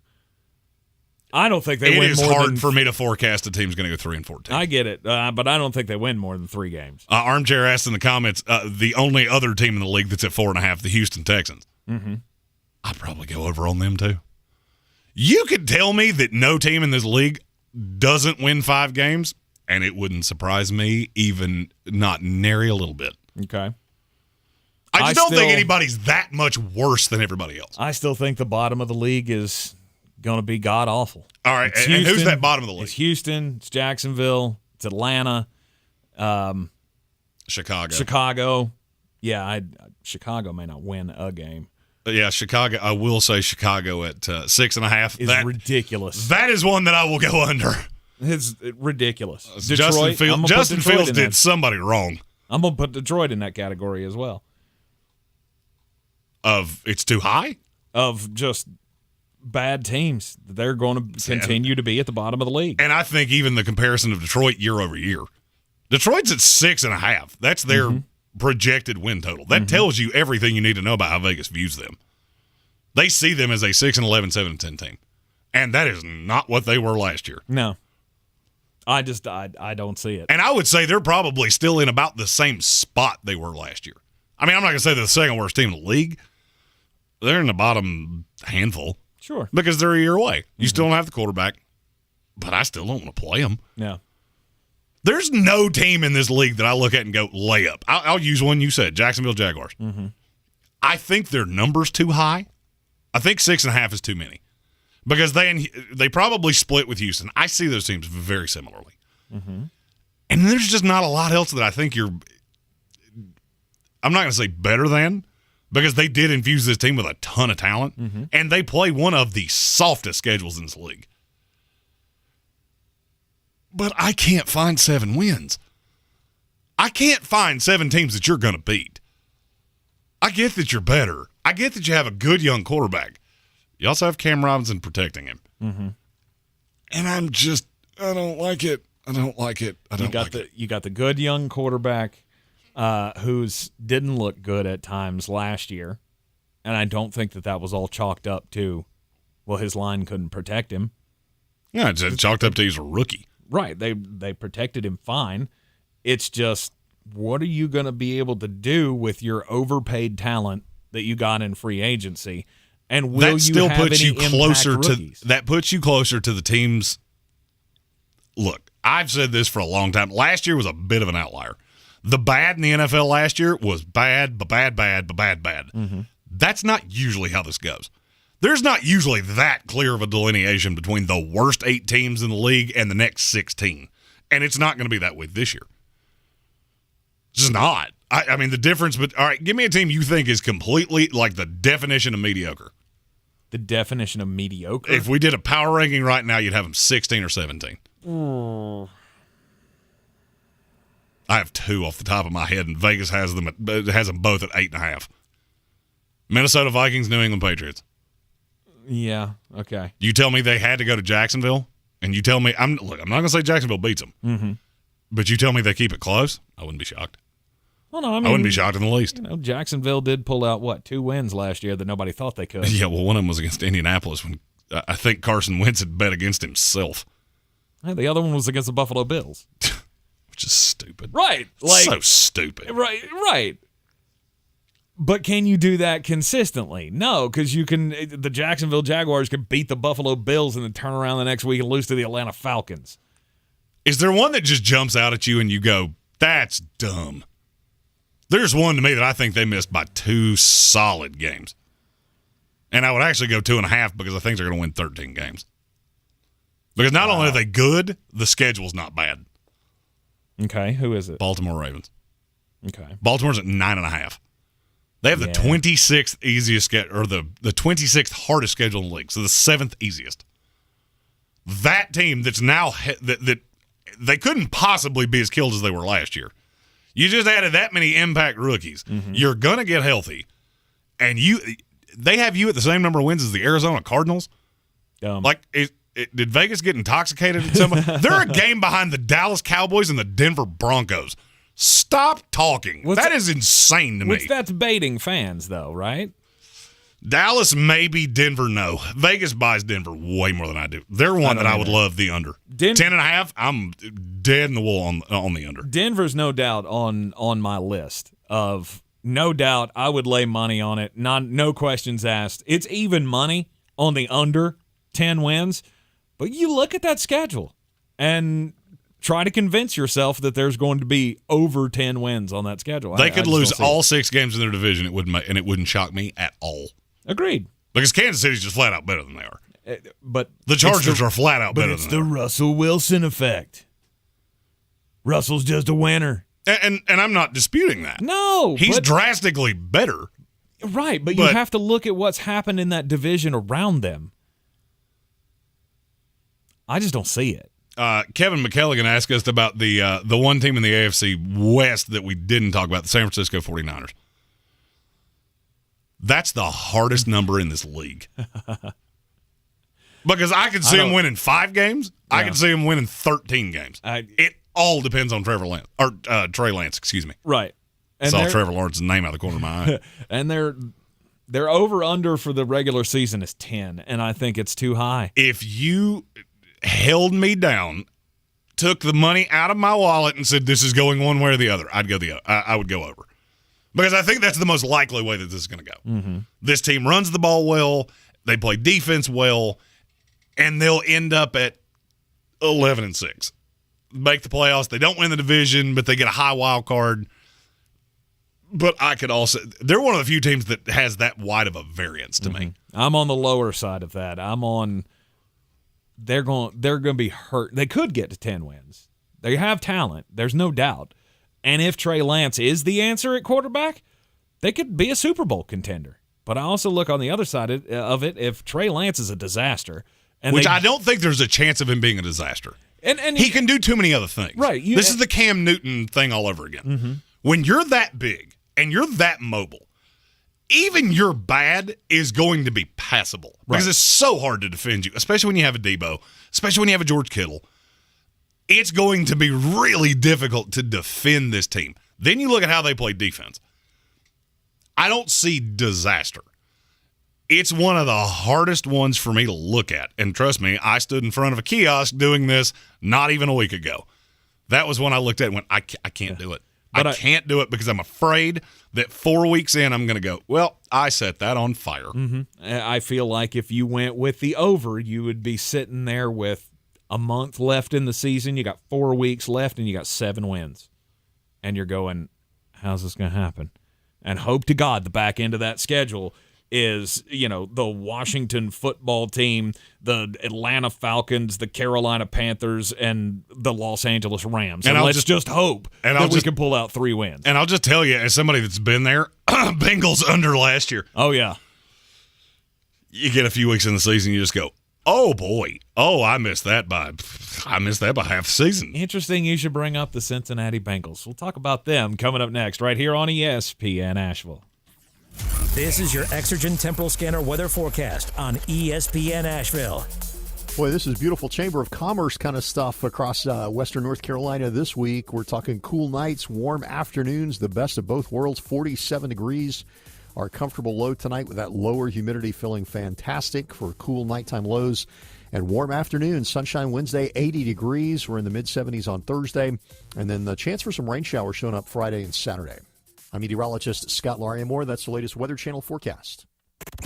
I don't think they win more than... It is hard for me to forecast a team's going to go 3-14. I get it, but I don't think they win more than 3 games. Armchair asked in the comments, the only other team in the league that's at 4.5, the Houston Texans. Mm-hmm. I'd probably go over on them too. You could tell me that no team in this league doesn't win 5 games, and it wouldn't surprise me, even not nary a little bit. Okay. I don't think anybody's that much worse than everybody else. I still think the bottom of the league is going to be god-awful. All right, and who's that bottom of the league? It's Houston, it's Jacksonville, it's Atlanta. Chicago. Yeah, Chicago may not win a game. Yeah, Chicago. I will say Chicago at 6.5. It's ridiculous. That is one that I will go under. It's ridiculous. Detroit, Justin Fields did somebody wrong. I'm going to put Detroit in that category as well. Of it's too high? Of just bad teams. They're going to continue to be at the bottom of the league. And I think even the comparison of Detroit year over year, Detroit's at 6.5. That's their projected win total. That tells you everything you need to know about how Vegas views them. They see them as a 6-11, 7-10 team. And that is not what they were last year. No. I don't see it. And I would say they're probably still in about the same spot they were last year. I mean, I'm not going to say they're the second worst team in the league. They're in the bottom handful. Sure. Because they're a year away. You still don't have the quarterback. But I still don't want to play them. No. There's no team in this league that I look at and go, layup. I'll use one you said, Jacksonville Jaguars. I think their number's too high. I think 6.5 is too many. Because they probably split with Houston. I see those teams very similarly. And there's just not a lot else that I think I'm not going to say better than, because they did infuse this team with a ton of talent, and they play one of the softest schedules in this league. But I can't find 7 wins. I can't find 7 teams that you're going to beat. I get that you're better. I get that you have a good young quarterback. You also have Cam Robinson protecting him. And I don't like it. I don't like it. You got the good young quarterback who's didn't look good at times last year. And I don't think that was all chalked up to, well, his line couldn't protect him. Yeah, it's chalked up to he's a rookie. Right. They protected him fine. It's just, what are you going to be able to do with your overpaid talent that you got in free agency? And will that you still have puts any you closer impact rookies? That puts you closer to the teams. Look, I've said this for a long time. Last year was a bit of an outlier. The bad in the NFL last year was bad. That's not usually how this goes. There's not usually that clear of a delineation between the worst 8 teams in the league and the next 16. And it's not going to be that way this year. It's just not. I mean, the difference, but all right, give me a team you think is completely like the definition of mediocre. The definition of mediocre? If we did a power ranking right now, you'd have them 16 or 17. I have 2 off the top of my head, and Vegas has them both at 8.5. Minnesota Vikings, New England Patriots. Yeah, okay. You tell me they had to go to Jacksonville, and you tell me I'm not going to say Jacksonville beats them, but you tell me they keep it close, I wouldn't be shocked. Well, no, I mean, I wouldn't be shocked in the least. Jacksonville did pull out 2 wins last year that nobody thought they could. Yeah, well, one of them was against Indianapolis when I think Carson Wentz had bet against himself. And the other one was against the Buffalo Bills, which is stupid. Right, so stupid. Right. But can you do that consistently? No, because the Jacksonville Jaguars could beat the Buffalo Bills and then turn around the next week and lose to the Atlanta Falcons. Is there one that just jumps out at you and you go, that's dumb? There's one to me that I think they missed by 2 solid games. And I would actually go 2.5 because I think they're going to win 13 games. Because not only are they good, the schedule's not bad. Okay, who is it? Baltimore Ravens. Okay. Baltimore's at 9.5. They have the 26th easiest or the 26th hardest schedule in the league, so the 7th easiest. That team that's now that they couldn't possibly be as killed as they were last year. You just added that many impact rookies. You're gonna get healthy, and they have you at the same number of wins as the Arizona Cardinals. Like, did Vegas get intoxicated at some point? They're a game behind the Dallas Cowboys and the Denver Broncos. Stop talking. That is insane to me. Which that's baiting fans, though, right? Dallas, maybe. Denver, no. Vegas buys Denver way more than I do. They're one that I would love the under. 10.5, I'm dead in the wool on the under. Denver's no doubt on my list of no doubt I would lay money on it. No questions asked. It's even money on the under 10 wins. But you look at that schedule and try to convince yourself that there's going to be over 10 wins on that schedule. They could lose all 6 games in their division, it wouldn't shock me at all. Agreed. Because Kansas City's just flat out better than they are. But the Chargers are flat out better than they are. But it's the Russell Wilson effect. Russell's just a winner. And I'm not disputing that. No. He's drastically better. Right, but you have to look at what's happened in that division around them. I just don't see it. Kevin McKelligan asked us about the one team in the AFC West that we didn't talk about, the San Francisco 49ers. That's the hardest number in this league. Because I could see him winning 5 games. Yeah. I could see him winning 13 games. It all depends on Trey Lance, excuse me. Right. And saw Trevor Lawrence's name out of the corner of my eye. And their over-under for the regular season is 10, and I think it's too high. If you held me down, took the money out of my wallet and said this is going one way or the other, I would go over. Because I think that's the most likely way that this is going to go. Mm-hmm. This team runs the ball well, they play defense well, and they'll end up at 11-6. Make the playoffs. They don't win the division, but they get a high wild card. But I could also – they're one of the few teams that has that wide of a variance to me. I'm on the lower side of that. I'm on – they're going to be hurt. They could get to 10 wins. They have talent. There's no doubt. And if Trey Lance is the answer at quarterback, they could be a Super Bowl contender. But I also look on the other side of it, if Trey Lance is a disaster. Which I don't think there's a chance of him being a disaster. And he can do too many other things. Right. This is the Cam Newton thing all over again. Mm-hmm. When you're that big and you're that mobile, even your bad is going to be passable. Because it's so hard to defend you, especially when you have a Debo, especially when you have a George Kittle. It's going to be really difficult to defend this team. Then you look at how they play defense. I don't see disaster. It's one of the hardest ones for me to look at. And trust me, I stood in front of a kiosk doing this not even a week ago. That was when I looked at it and went, I can't do it. I can't do it because I'm afraid that 4 weeks in I'm going to go, well, I set that on fire. Mm-hmm. I feel like if you went with the over, you would be sitting there with a month left in the season. You got 4 weeks left and you got 7 wins. And you're going, how's this going to happen? And hope to God the back end of that schedule is, the Washington football team, the Atlanta Falcons, the Carolina Panthers, and the Los Angeles Rams. And let's just hope that we can pull out 3 wins. And I'll just tell you, as somebody that's been there, Bengals under last year. Oh, yeah. You get a few weeks in the season, you just go, oh, boy. Oh, I missed that by half the season. Interesting you should bring up the Cincinnati Bengals. We'll talk about them coming up next right here on ESPN Asheville. This is your Exergen Temporal Scanner weather forecast on ESPN Asheville. Boy, this is beautiful Chamber of Commerce kind of stuff across western North Carolina this week. We're talking cool nights, warm afternoons, the best of both worlds, 47 degrees. Our comfortable low tonight with that lower humidity feeling fantastic for cool nighttime lows. And warm afternoons, sunshine Wednesday, 80 degrees. We're in the mid-70s on Thursday. And then the chance for some rain showers showing up Friday and Saturday. I'm meteorologist Scott Larimore. That's the latest Weather Channel forecast.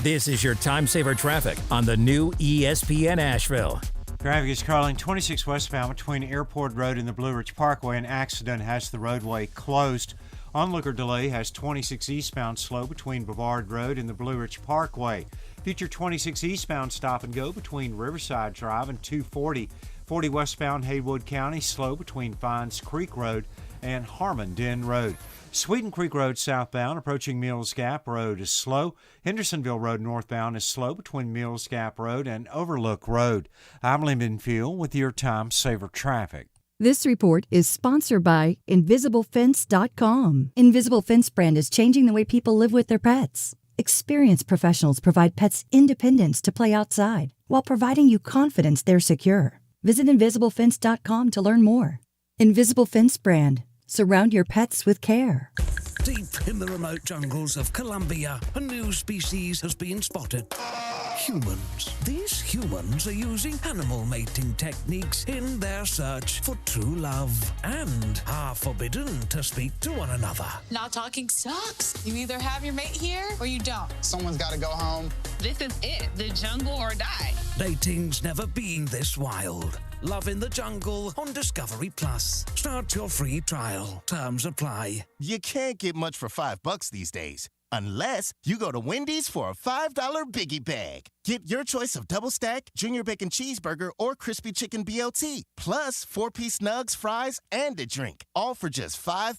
This is your time saver traffic on the new ESPN Asheville. Traffic is crawling 26 westbound between Airport Road and the Blue Ridge Parkway. An accident has the roadway closed. Onlooker delay has 26 eastbound slow between Brevard Road and the Blue Ridge Parkway. Future 26 eastbound stop and go between Riverside Drive and 240. 40 westbound Haywood County slow between Fines Creek Road and Harmon Den Road. Sweeten Creek Road southbound approaching Mills Gap Road is slow. Hendersonville Road northbound is slow between Mills Gap Road and Overlook Road. I'm Lyndon Fuel with your Time Saver Traffic. This report is sponsored by InvisibleFence.com. Invisible Fence brand is changing the way people live with their pets. Experienced professionals provide pets independence to play outside while providing you confidence they're secure. Visit InvisibleFence.com to learn more. Invisible Fence brand. Surround your pets with care. Deep in the remote jungles of Colombia, a new species has been spotted. Humans. These humans are using animal mating techniques in their search for true love and are forbidden to speak to one another. Not talking sucks. You either have your mate here or you don't. Someone's got to go home. This is it, the jungle or die. Dating's never been this wild. Love in the Jungle on Discovery Plus. Start your free trial. Terms apply. You can't get much for $5 these days. Unless you go to Wendy's for a $5 Biggie Bag. Get your choice of double stack, junior bacon cheeseburger, or crispy chicken BLT. Plus 4-piece nugs, fries, and a drink. All for just $5.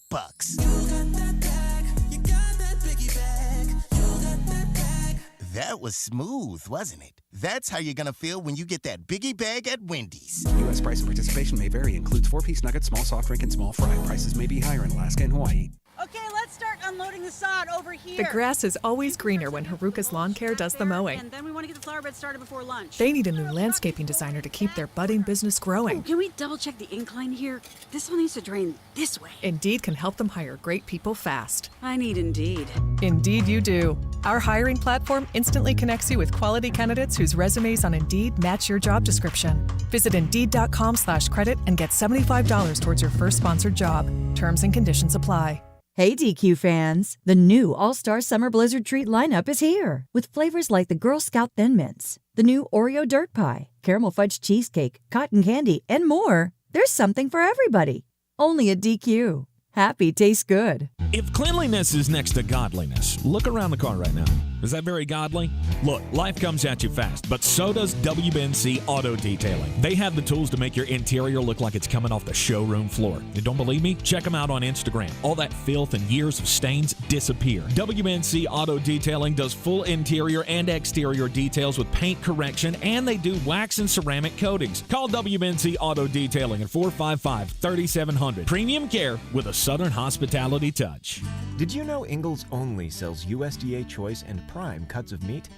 That was smooth, wasn't it? That's how you're going to feel when you get that Biggie Bag at Wendy's. U.S. price and participation may vary. Includes 4-piece nuggets, small soft drink, and small fry. Prices may be higher in Alaska and Hawaii. Okay, let's start unloading the sod over here. The grass is always greener when Haruka's Lawn Care does the mowing. And then we want to get the flower bed started before lunch. They need a new landscaping designer to keep their budding business growing. Oh, can we double-check the incline here? This one needs to drain this way. Indeed can help them hire great people fast. I need Indeed. Indeed you do. Our hiring platform instantly connects you with quality candidates whose resumes on Indeed match your job description. Visit Indeed.com/credit and get $75 towards your first sponsored job. Terms and conditions apply. Hey, DQ fans. The new All-Star Summer Blizzard Treat lineup is here with flavors like the Girl Scout Thin Mints, the new Oreo Dirt Pie, Caramel Fudge Cheesecake, Cotton Candy, and more. There's something for everybody. Only at DQ. Happy tastes good. If cleanliness is next to godliness, look around the car right now. Is that very godly? Look, life comes at you fast, but so does WBNC Auto Detailing. They have the tools to make your interior look like it's coming off the showroom floor. You don't believe me? Check them out on Instagram. All that filth and years of stains disappear. WBNC Auto Detailing does full interior and exterior details with paint correction, and they do wax and ceramic coatings. Call WBNC Auto Detailing at 455-3700. Premium care with a Southern hospitality touch. Did you know Ingles only sells USDA choice and prime cuts of meat?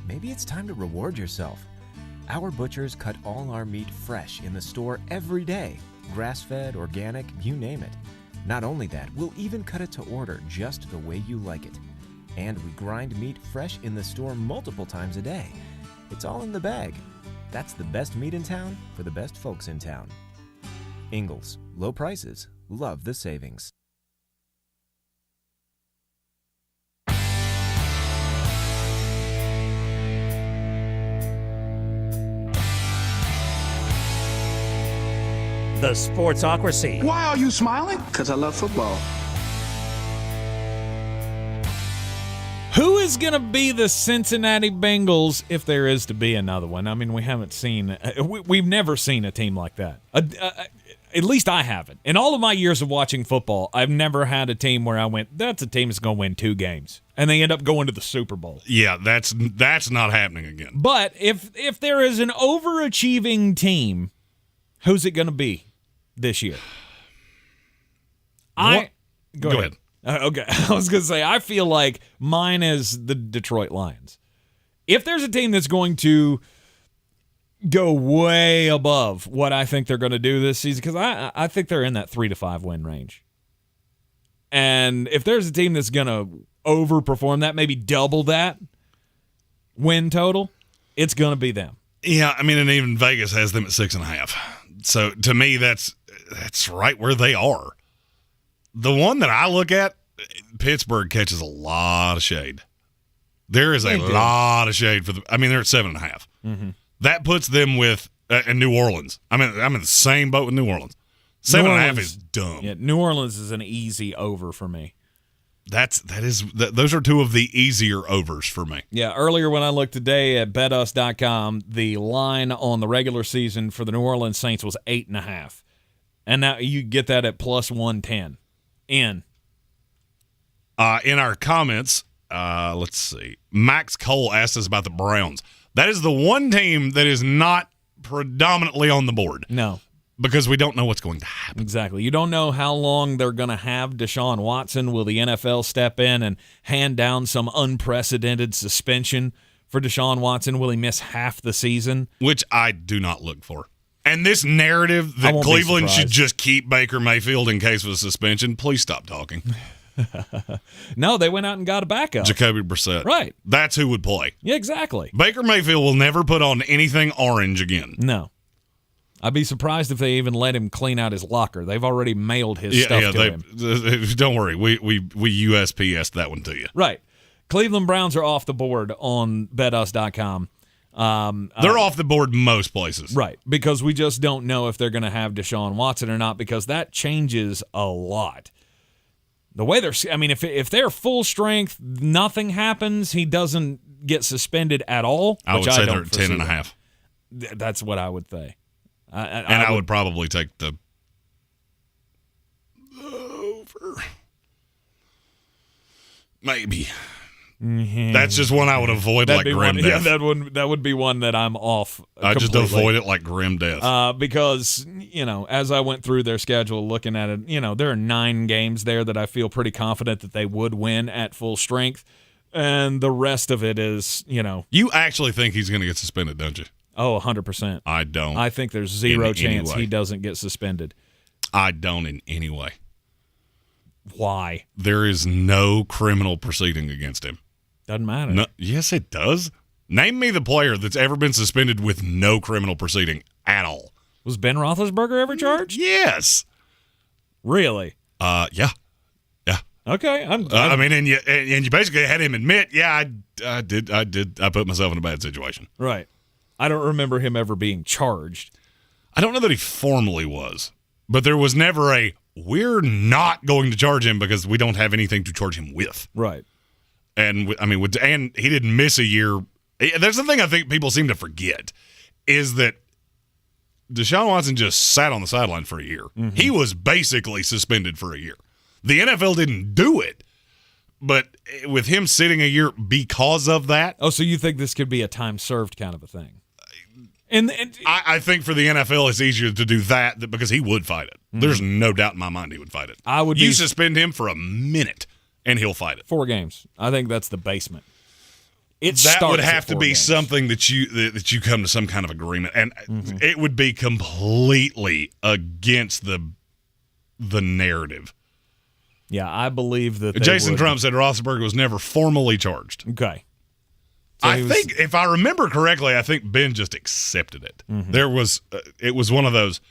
Maybe it's time to reward yourself. Our butchers cut all our meat fresh in the store every day. Grass-fed, organic, you name it. Not only that, we'll even cut it to order just the way you like it. And we grind meat fresh in the store multiple times a day. It's all in the bag. That's the best meat in town for the best folks in town. Ingles, low prices, love the savings. The Sportsocracy. Why are you smiling? Because I love football. Who is going to be the Cincinnati Bengals if there is to be another one? I mean, we haven't seen, we've never seen a team like that. At least I haven't. In all of my years of watching football, I've never had a team where I went, that's a team that's going to win 2 games. And they end up going to the Super Bowl. Yeah, that's not happening again. But if there is an overachieving team, who's it going to be this year? Go ahead. Okay, I was going to say, I feel like mine is the Detroit Lions. If there's a team that's going to go way above what I think they're going to do this season, because I think they're in that 3-5 win range. And if there's a team that's going to overperform that, maybe double that win total, it's going to be them. Yeah, I mean, and even Vegas has them at 6.5. So to me, that's right where they are. The one that I look at, Pittsburgh catches a lot of shade. There is a lot of shade for they're at 7.5. Mm-hmm. That puts them with and New Orleans. I'm in the same boat with New Orleans. 7.5 is dumb. Yeah, New Orleans is an easy over for me. Those are 2 of the easier overs for me. Yeah, earlier when I looked today at betus.com, the line on the regular season for the New Orleans Saints was 8.5. And now you get that at plus 110. In our comments, let's see. Max Cole asked us about the Browns. That is the one team that is not predominantly on the board. No. Because we don't know what's going to happen. Exactly. You don't know how long they're going to have Deshaun Watson. Will the NFL step in and hand down some unprecedented suspension for Deshaun Watson? Will he miss half the season? Which I do not look for. And this narrative that Cleveland should just keep Baker Mayfield in case of a suspension, please stop talking. No, they went out and got a backup. Jacoby Brissett. Right. That's who would play. Yeah, exactly. Baker Mayfield will never put on anything orange again. No. I'd be surprised if they even let him clean out his locker. They've already mailed his stuff to him. Don't worry. We USPS'd that one to you. Right. Cleveland Browns are off the board on betus.com. They're off the board most places. Right, because we just don't know if they're going to have Deshaun Watson or not, because that changes a lot. The way if they're full strength, nothing happens, he doesn't get suspended at all. I would say they're at 10.5. That's what I would say. I would probably take the over. Maybe. Mm-hmm. That's just one I would avoid like grim death. Yeah, that would be one that I'm off. I just avoid it like grim death. Because, as I went through their schedule looking at it, there are 9 games there that I feel pretty confident that they would win at full strength. And the rest of it is, You actually think he's going to get suspended, don't you? Oh, 100%. I don't. I think there's zero chance he doesn't get suspended. I don't in any way. Why? There is no criminal proceeding against him. Doesn't matter. No, yes, it does. Name me the player that's ever been suspended with no criminal proceeding at all. Was Ben Roethlisberger ever charged? Yes. Really? Yeah. Okay. I mean, and you basically had him admit, I put myself in a bad situation. Right. I don't remember him ever being charged. I don't know that he formally was, but there was never we're not going to charge him because we don't have anything to charge him with. Right. And and he didn't miss a year. There's the thing I think people seem to forget is that Deshaun Watson just sat on the sideline for a year. Mm-hmm. He was basically suspended for a year. The NFL didn't do it, but with him sitting a year because of that. Oh, so you think this could be a time served kind of a thing? And I think for the NFL, it's easier to do that because he would fight it. Mm-hmm. There's no doubt in my mind he would fight it. You suspend him for a minute, and he'll fight it. 4 games. I think that's the basement. That would have to be something that you come to some kind of agreement, and it would be completely against the narrative. Yeah, I believe that Jason Trump said Roethlisberger was never formally charged. Okay. So I think, if I remember correctly, I think Ben just accepted it. Mm-hmm. It was one of those,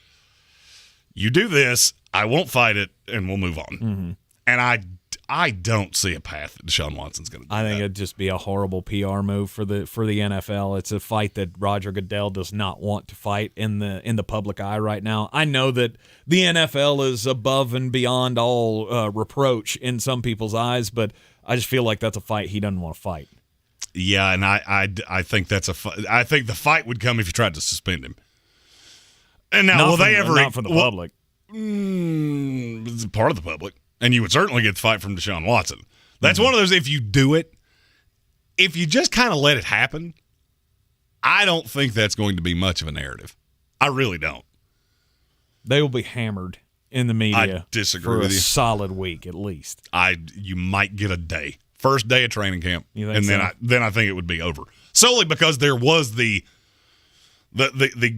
you do this, I won't fight it, and we'll move on. Mm-hmm. And I don't see a path that Deshaun Watson's going to do. I think it'd just be a horrible PR move for the NFL. It's a fight that Roger Goodell does not want to fight in the public eye right now. I know that the NFL is above and beyond all reproach in some people's eyes, but I just feel like that's a fight he doesn't want to fight. Yeah, and I think that's I think the fight would come if you tried to suspend him. And now, not from the public? It's part of the public. And you would certainly get the fight from Deshaun Watson. That's one of those, if you do it, if you just kind of let it happen, I don't think that's going to be much of a narrative. I really don't. They will be hammered in the media I disagree for with a you. solid week at least. You might get a day. First day of training camp. You think and so? then I think it would be over. Solely because there was the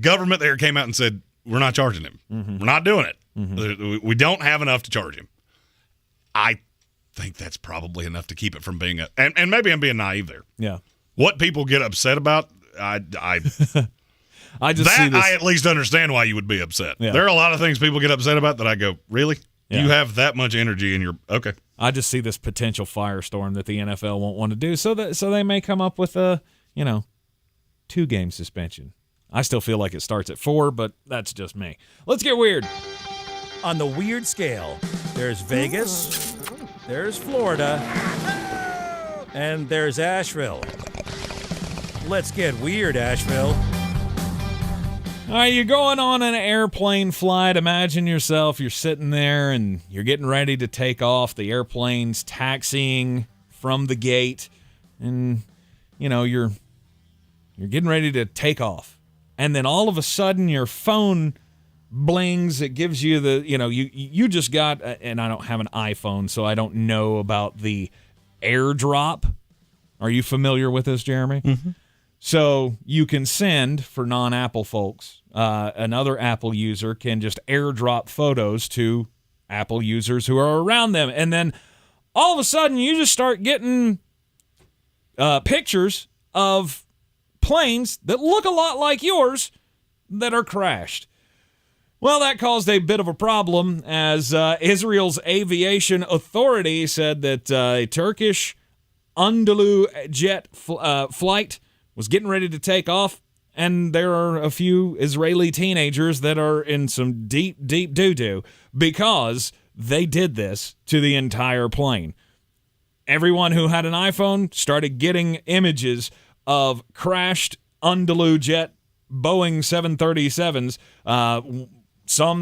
government there came out and said, we're not charging him. Mm-hmm. We're not doing it. Mm-hmm. We don't have enough to charge him. I think that's probably enough to keep it from being and maybe I'm being naive there. Yeah. What people get upset about, I just see this. I at least understand why you would be upset. Yeah. There are a lot of things people get upset about that I go, really? Yeah. You have that much energy in your okay. I just see this potential firestorm that the NFL won't want to do, so they may come up with a 2-game suspension. I still feel like it starts at 4, but that's just me. Let's get weird. On the weird scale, there's Vegas, there's Florida, and there's Asheville. Let's get weird, Asheville. All right, you're going on an airplane flight. Imagine yourself, you're sitting there and you're getting ready to take off. The airplane's taxiing from the gate, and you're getting ready to take off. And then all of a sudden your phone blings. It gives you you just got, and I don't have an iPhone, so I don't know about the AirDrop. Are you familiar with this, Jeremy? Mm-hmm. So you can send, for non-Apple folks, another Apple user can just AirDrop photos to Apple users who are around them. And then all of a sudden you just start getting pictures of planes that look a lot like yours that are crashed. Well, that caused a bit of a problem as Israel's aviation authority said that a Turkish Anadolu jet flight was getting ready to take off, and there are a few Israeli teenagers that are in some deep, deep doo-doo because they did this to the entire plane. Everyone who had an iPhone started getting images of crashed Anadolu jet Boeing 737s,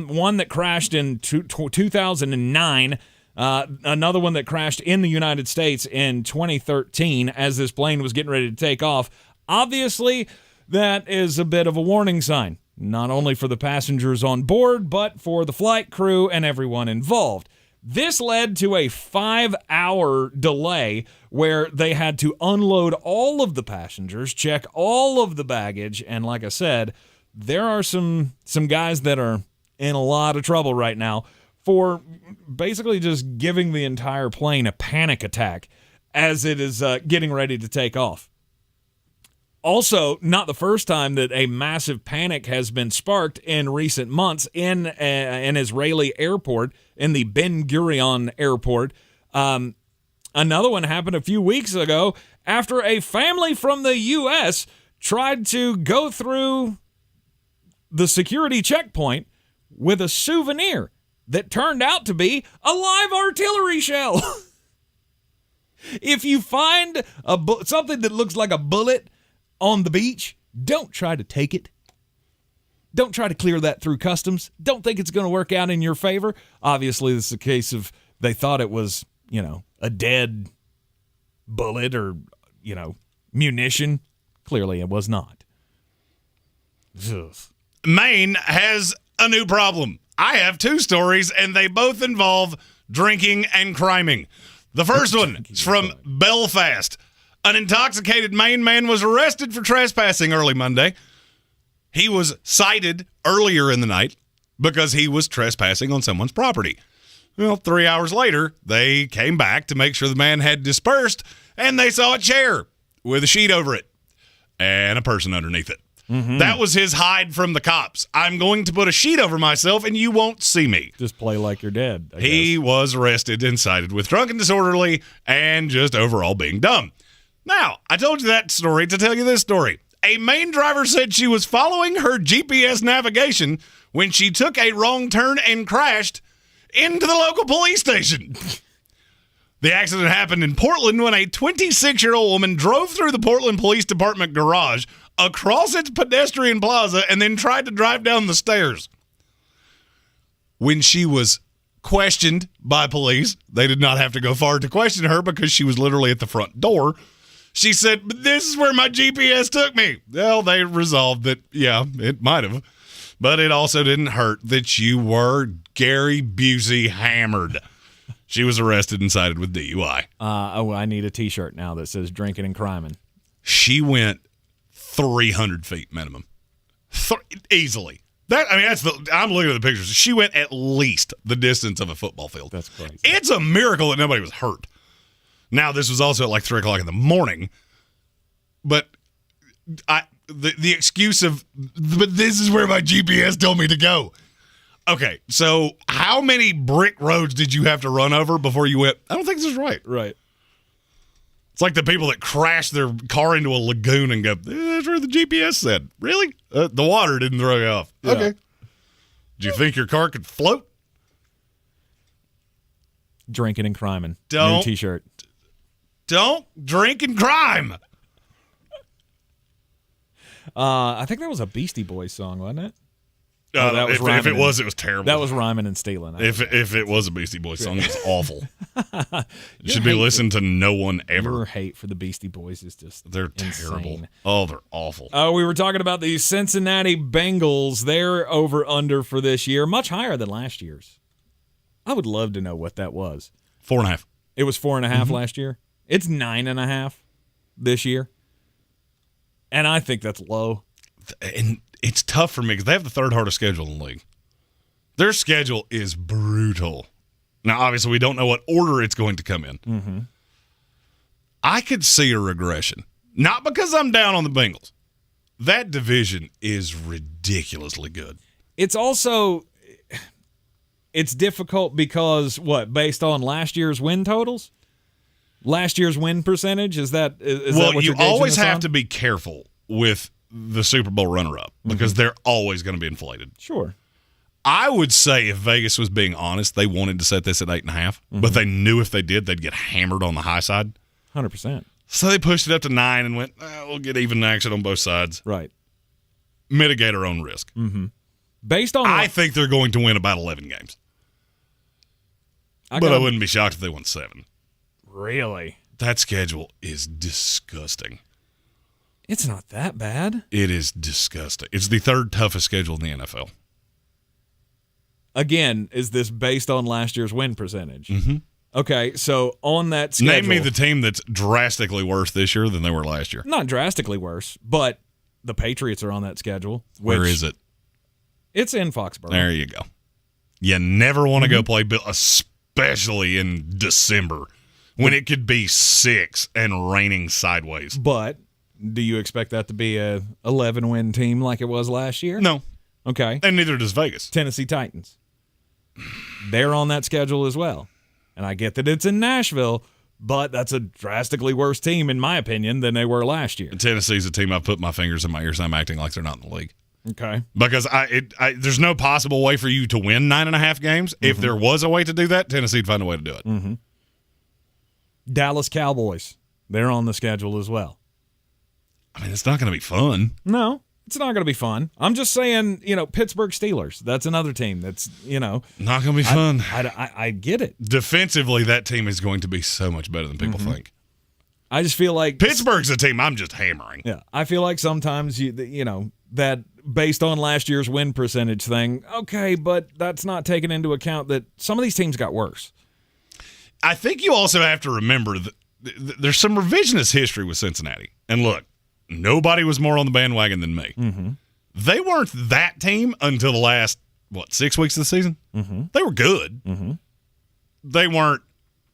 one that crashed in 2009, another one that crashed in the United States in 2013 as this plane was getting ready to take off. Obviously, that is a bit of a warning sign, not only for the passengers on board, but for the flight crew and everyone involved. This led to a 5-hour delay where they had to unload all of the passengers, check all of the baggage, and like I said, there are some guys that are in a lot of trouble right now for basically just giving the entire plane a panic attack as it is getting ready to take off. Also, not the first time that a massive panic has been sparked in recent months in an Israeli airport, in the Ben Gurion airport. Another one happened a few weeks ago after a family from the U.S. tried to go through the security checkpoint with a souvenir that turned out to be a live artillery shell. If you find something that looks like a bullet on the beach, don't try to take it. Don't try to clear that through customs. Don't think it's going to work out in your favor. Obviously, this is a case of they thought it was, a dead bullet or, munition. Clearly, it was not. Ugh. Maine has a new problem. I have two stories, and they both involve drinking and criming. The first one is from Belfast. An intoxicated Maine man was arrested for trespassing early Monday. He was cited earlier in the night because he was trespassing on someone's property. Well, 3 hours later, they came back to make sure the man had dispersed, and they saw a chair with a sheet over it and a person underneath it. Mm-hmm. That was his hide from the cops. I'm going to put a sheet over myself, and you won't see me. Just play like you're dead, I He guess. was arrested and cited with drunk and disorderly and just overall being dumb. Now, I told you that story to tell you this story. A Maine driver said she was following her GPS navigation when she took a wrong turn and crashed into the local police station. The accident happened in Portland when a 26-year-old woman drove through the Portland Police Department garage, across its pedestrian plaza, and then tried to drive down the stairs. When she was questioned by police, they did not have to go far to question her because she was literally at the front door. She said, "But this is where my GPS took me." Well, they resolved that, yeah, it might have. But it also didn't hurt that you were Gary Busey hammered. She was arrested and cited with DUI. I need a T-shirt now that says drinking and criming. She went 300 feet minimum. Easily. I'm looking at the pictures. She went at least the distance of a football field. That's crazy. It's a miracle that nobody was hurt. Now, this was also at like 3 o'clock in the morning. But the excuse of, but this is where my GPS told me to go. Okay, so how many brick roads did you have to run over before you went, I don't think this is right. Right. It's like the people that crash their car into a lagoon and go, that's where the GPS said. Really? The water didn't throw you off. Yeah. Okay. Do you think your car could float? Drinking and criming. Don't. New T-shirt. Don't drink and crime. I think that was a Beastie Boys song, wasn't it? That was if it was, it was terrible. That was rhyming and stealing. If it was a Beastie Boys song, it was awful. You should be listened to no one ever. Your hate for the Beastie Boys is just they're insane. Terrible. Oh, they're awful. We were talking about the Cincinnati Bengals. Their over-under for this year, much higher than last year's. I would love to know what that was. 4.5. It was 4.5 last year. It's 9.5 this year. And I think that's low. And it's tough for me because they have the third hardest schedule in the league. Their schedule is brutal. Now, obviously, we don't know what order it's going to come in. Mm-hmm. I could see a regression. Not because I'm down on the Bengals. That division is ridiculously good. It's also, it's difficult because, based on last year's win totals? Last year's win percentage? Is that what you you're always gauging this have on? to be careful with the Super Bowl runner-up because they're always going to be inflated. Sure. I would say if Vegas was being honest, they wanted to set this at 8.5, but they knew if they did, they'd get hammered on the high side. 100%. So they pushed it up to 9 and went, we'll get even action on both sides. Right. Mitigate our own risk. Mm-hmm. Based on I think they're going to win about 11 games. But I wouldn't be shocked if they won 7. Really? That schedule is disgusting. It's not that bad. It is disgusting. It's the third toughest schedule in the NFL. again, is this based on last year's win percentage? Mm-hmm. Okay, so on that schedule. Name me the team that's drastically worse this year than they were last year. Not drastically worse, but the Patriots are on that schedule. Where is it? It's in Foxborough. There you go. You never want to go play Bill, especially in December when it could be 6 and raining sideways. But do you expect that to be a 11-win team like it was last year? No. Okay. And neither does Vegas. Tennessee Titans. They're on that schedule as well. And I get that it's in Nashville, but that's a drastically worse team, in my opinion, than they were last year. Tennessee's a team I put my fingers in my ears and I'm acting like they're not in the league. Okay. Because there's no possible way for you to win 9.5 games. Mm-hmm. If there was a way to do that, Tennesse'd find a way to do it. Mm-hmm. Dallas Cowboys. They're on the schedule as well. I mean, it's not going to be fun. No, it's not going to be fun. I'm just saying, Pittsburgh Steelers. That's another team that's, not going to be fun. I get it. Defensively, that team is going to be so much better than people think. I just feel like Pittsburgh's a team I'm just hammering. Yeah, I feel like sometimes that based on last year's win percentage thing. Okay, but that's not taking into account that some of these teams got worse. I think you also have to remember that there's some revisionist history with Cincinnati. And look, nobody was more on the bandwagon than me. Mm-hmm. They weren't that team until the last, 6 weeks of the season? Mm-hmm. They were good. Mm-hmm. They weren't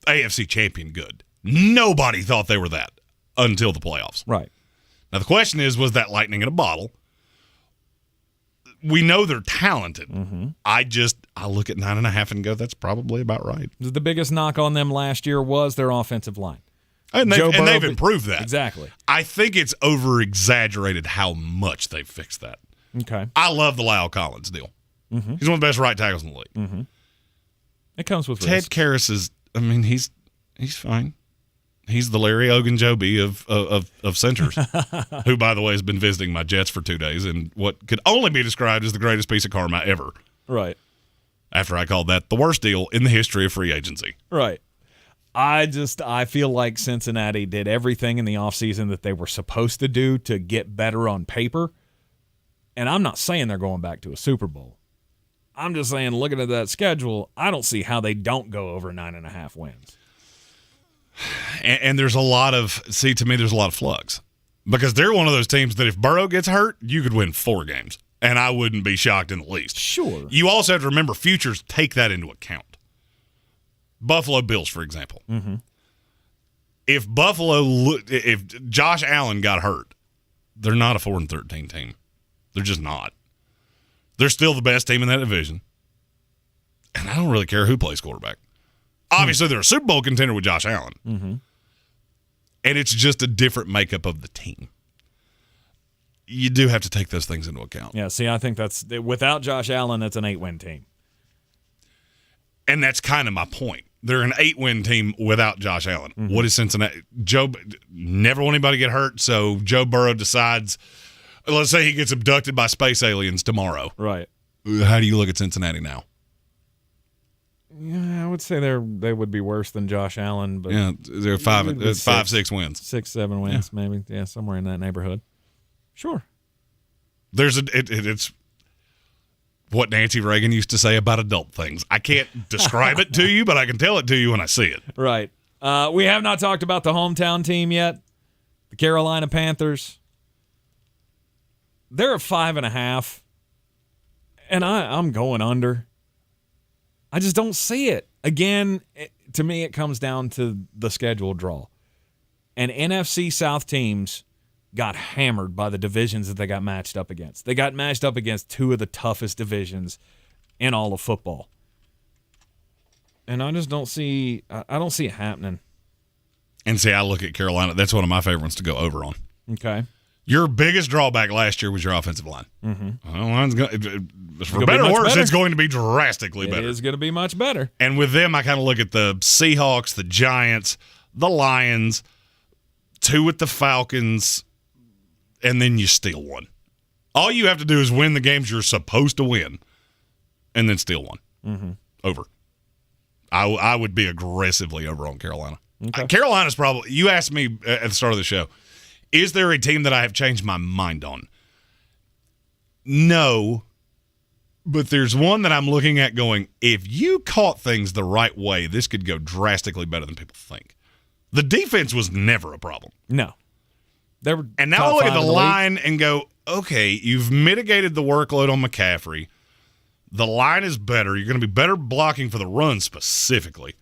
AFC champion good. Nobody thought they were that until the playoffs. Right. Now, the question is, was that lightning in a bottle? We know they're talented. Mm-hmm. I look at 9.5 and go, that's probably about right. The biggest knock on them last year was their offensive line. And they've improved that. Exactly. I think it's over-exaggerated how much they've fixed that. Okay. I love the Lyle Collins deal. Mm-hmm. He's one of the best right tackles in the league. Mm-hmm. It comes with Ted risk. Karras is, he's fine. He's the Larry Ogunjobi of centers, who, by the way, has been visiting my Jets for 2 days in what could only be described as the greatest piece of karma ever. Right. After I called that the worst deal in the history of free agency. Right. I feel like Cincinnati did everything in the offseason that they were supposed to do to get better on paper. And I'm not saying they're going back to a Super Bowl. I'm just saying, looking at that schedule, I don't see how they don't go over 9.5 wins. And there's a lot of flux. Because they're one of those teams that if Burrow gets hurt, you could win 4 games. And I wouldn't be shocked in the least. Sure. You also have to remember futures take that into account. Buffalo Bills, for example. Mm-hmm. If Josh Allen got hurt, they're not a 4-13 team. They're just not. They're still the best team in that division. And I don't really care who plays quarterback. Obviously, they're a Super Bowl contender with Josh Allen. Mm-hmm. And it's just a different makeup of the team. You do have to take those things into account. Yeah, see, I think that's without Josh Allen, that's an 8-win team. And that's kind of my point. They're an 8-win team without Josh Allen. Mm-hmm. What is Cincinnati? Joe never want anybody to get hurt, so Joe Burrow decides, let's say he gets abducted by space aliens tomorrow. Right. How do you look at Cincinnati now? Yeah, I would say they would be worse than Josh Allen, but yeah, they're 5, 6 wins, 6-7 wins, maybe. Yeah, somewhere in that neighborhood. Sure. It's what Nancy Reagan used to say about adult things. I can't describe it to you, but I can tell it to you when I see it. Right. We have not talked about the hometown team yet, the Carolina Panthers. They're at 5.5, and I'm going under. I just don't see it. Again, to me, it comes down to the schedule draw. And NFC South teams got hammered by the divisions that they got matched up against. They got matched up against 2 of the toughest divisions in all of football. And I just don't see it happening. And see, I look at Carolina. That's one of my favorite ones to go over on. Okay. Your biggest drawback last year was your offensive line. Mm-hmm. For better or worse, it's going to be drastically better. It is going to be much better. And with them, I kind of look at the Seahawks, the Giants, the Lions, 2 with the Falcons, and then you steal one. All you have to do is win the games you're supposed to win, and then steal one. Mm-hmm. Over. I would be aggressively over on Carolina. Okay. Carolina's probably – you asked me at the start of the show, is there a team that I have changed my mind on? No, But there's one that I'm looking at going, if you caught things the right way, this could go drastically better than people think. The defense was never a problem. No. And now I look at the line and go, okay, you've mitigated the workload on McCaffrey. The line is better. You're going to be better blocking for the run specifically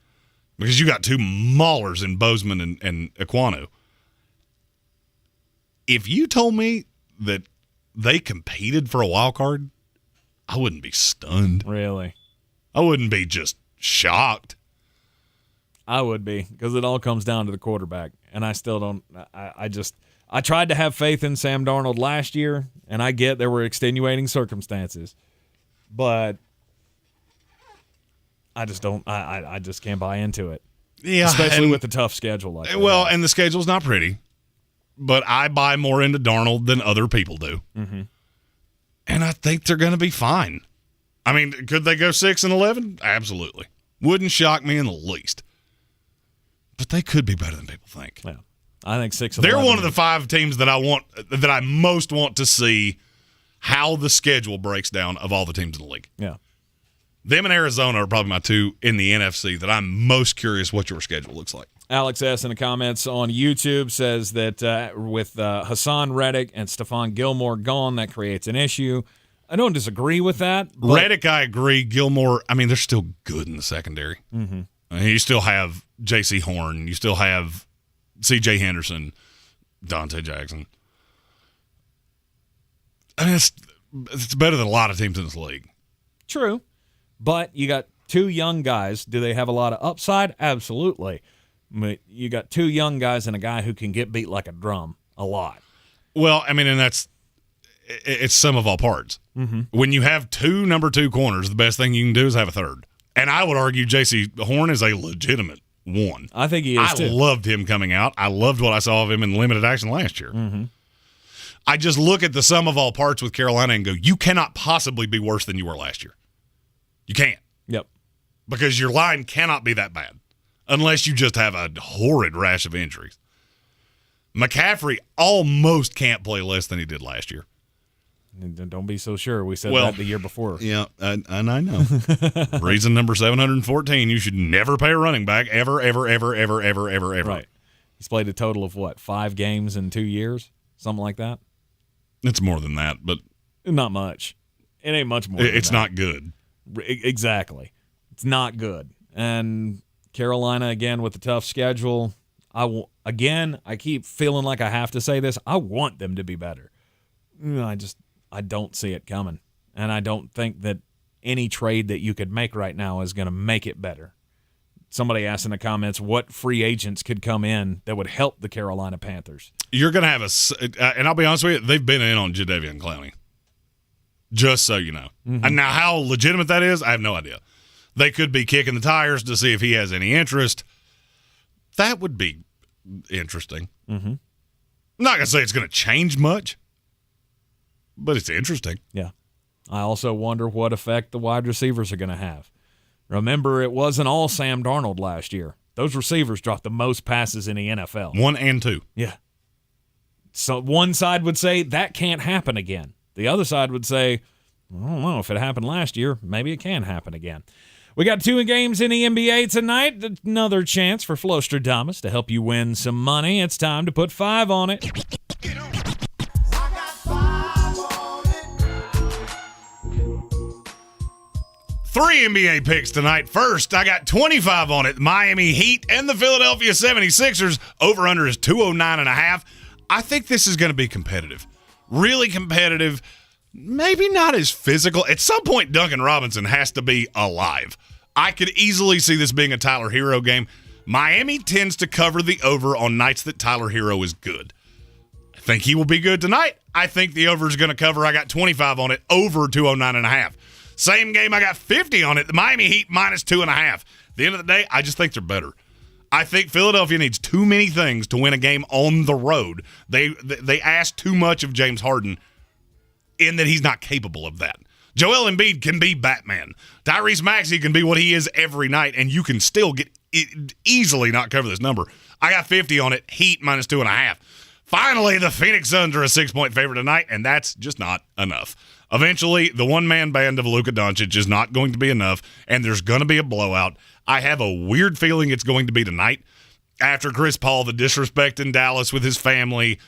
because you got two maulers in Bozeman and Ekwonu. If you told me that they competed for a wild card, I wouldn't be stunned. Really? I wouldn't be just shocked. I would be, because it all comes down to the quarterback. And I still don't I tried to have faith in Sam Darnold last year, and I get there were extenuating circumstances. But I just don't I just can't buy into it. Yeah. Especially with the tough schedule like that. Well, and the schedule's not pretty. But I buy more into Darnold than other people do. Mm-hmm. And I think they're going to be fine. I mean, could they go 6-11? Absolutely. Wouldn't shock me in the least. But they could be better than people think. Yeah. I think 6-11. They're one of the 5 teams that I most want to see how the schedule breaks down of all the teams in the league. Yeah. Them and Arizona are probably my 2 in the NFC that I'm most curious what your schedule looks like. Alex S. in the comments on YouTube says that with Hassan Reddick and Stephon Gilmore gone, that creates an issue. I don't disagree with that. Reddick, I agree. Gilmore, I mean, they're still good in the secondary. Mm-hmm. You still have J.C. Horn. You still have C.J. Henderson, Dante Jackson. I mean, it's better than a lot of teams in this league. True. But you got 2 young guys. Do they have a lot of upside? Absolutely. But you got 2 young guys and a guy who can get beat like a drum a lot. Well, I mean, and it's sum of all parts. Mm-hmm. When you have 2 number 2 corners, the best thing you can do is have a third. And I would argue J.C. Horn is a legitimate one. I think he is, too. I loved him coming out. I loved what I saw of him in limited action last year. Mm-hmm. I just look at the sum of all parts with Carolina and go, you cannot possibly be worse than you were last year. You can't. Yep. Because your line cannot be that bad unless you just have a horrid rash of injuries. McCaffrey almost can't play less than he did last year. Don't be so sure. We said that the year before. Yeah, and I know. Reason number 714, you should never pay a running back ever. Right. He's played a total of, 5 games in 2 years? Something like that? It's more than that, but... Not much. It ain't much more than It's that. not good. Exactly. It's not good. And Carolina, again, with the tough schedule, I keep feeling like I have to say this. I want them to be better. I don't see it coming. And I don't think that any trade that you could make right now is going to make it better. Somebody asked in the comments what free agents could come in that would help the Carolina Panthers. You're going to have and I'll be honest with you, they've been in on Jadeveon Clowney. Just so you know. Mm-hmm. And now how legitimate that is, I have no idea. They could be kicking the tires to see if he has any interest. That would be interesting. Mm-hmm. I'm not going to say it's going to change much, but it's interesting. Yeah. I also wonder what effect the wide receivers are going to have. Remember, it wasn't all Sam Darnold last year. Those receivers dropped the most passes in the NFL. 1 and 2. Yeah. So one side would say that can't happen again. The other side would say, I don't know, if it happened last year, maybe it can happen again. We got 2 games in the NBA tonight. Another chance for Flostradamus to help you win some money. It's time to put 5 on it. 3 NBA picks tonight. First, I got 25 on it. Miami Heat and the Philadelphia 76ers. Over-under is 209.5. I think this is going to be competitive. Really competitive. Maybe not as physical. At some point, Duncan Robinson has to be alive. I could easily see this being a Tyler Hero game. Miami tends to cover the over on nights that Tyler Hero is good. I think he will be good tonight. I think the over is going to cover. I got 25 on it, over 209.5. Same game, I got 50 on it. The Miami Heat minus 2.5. At the end of the day, I just think they're better. I think Philadelphia needs too many things to win a game on the road. They ask too much of James Harden in that he's not capable of that. Joel Embiid can be Batman. Tyrese Maxey can be what he is every night, and you can still easily not cover this number. I got 50 on it, Heat minus 2.5. Finally, the Phoenix Suns are a 6-point favorite tonight, and that's just not enough. Eventually, the one-man band of Luka Doncic is not going to be enough, and there's going to be a blowout. I have a weird feeling it's going to be tonight. After Chris Paul, the disrespect in Dallas with his family,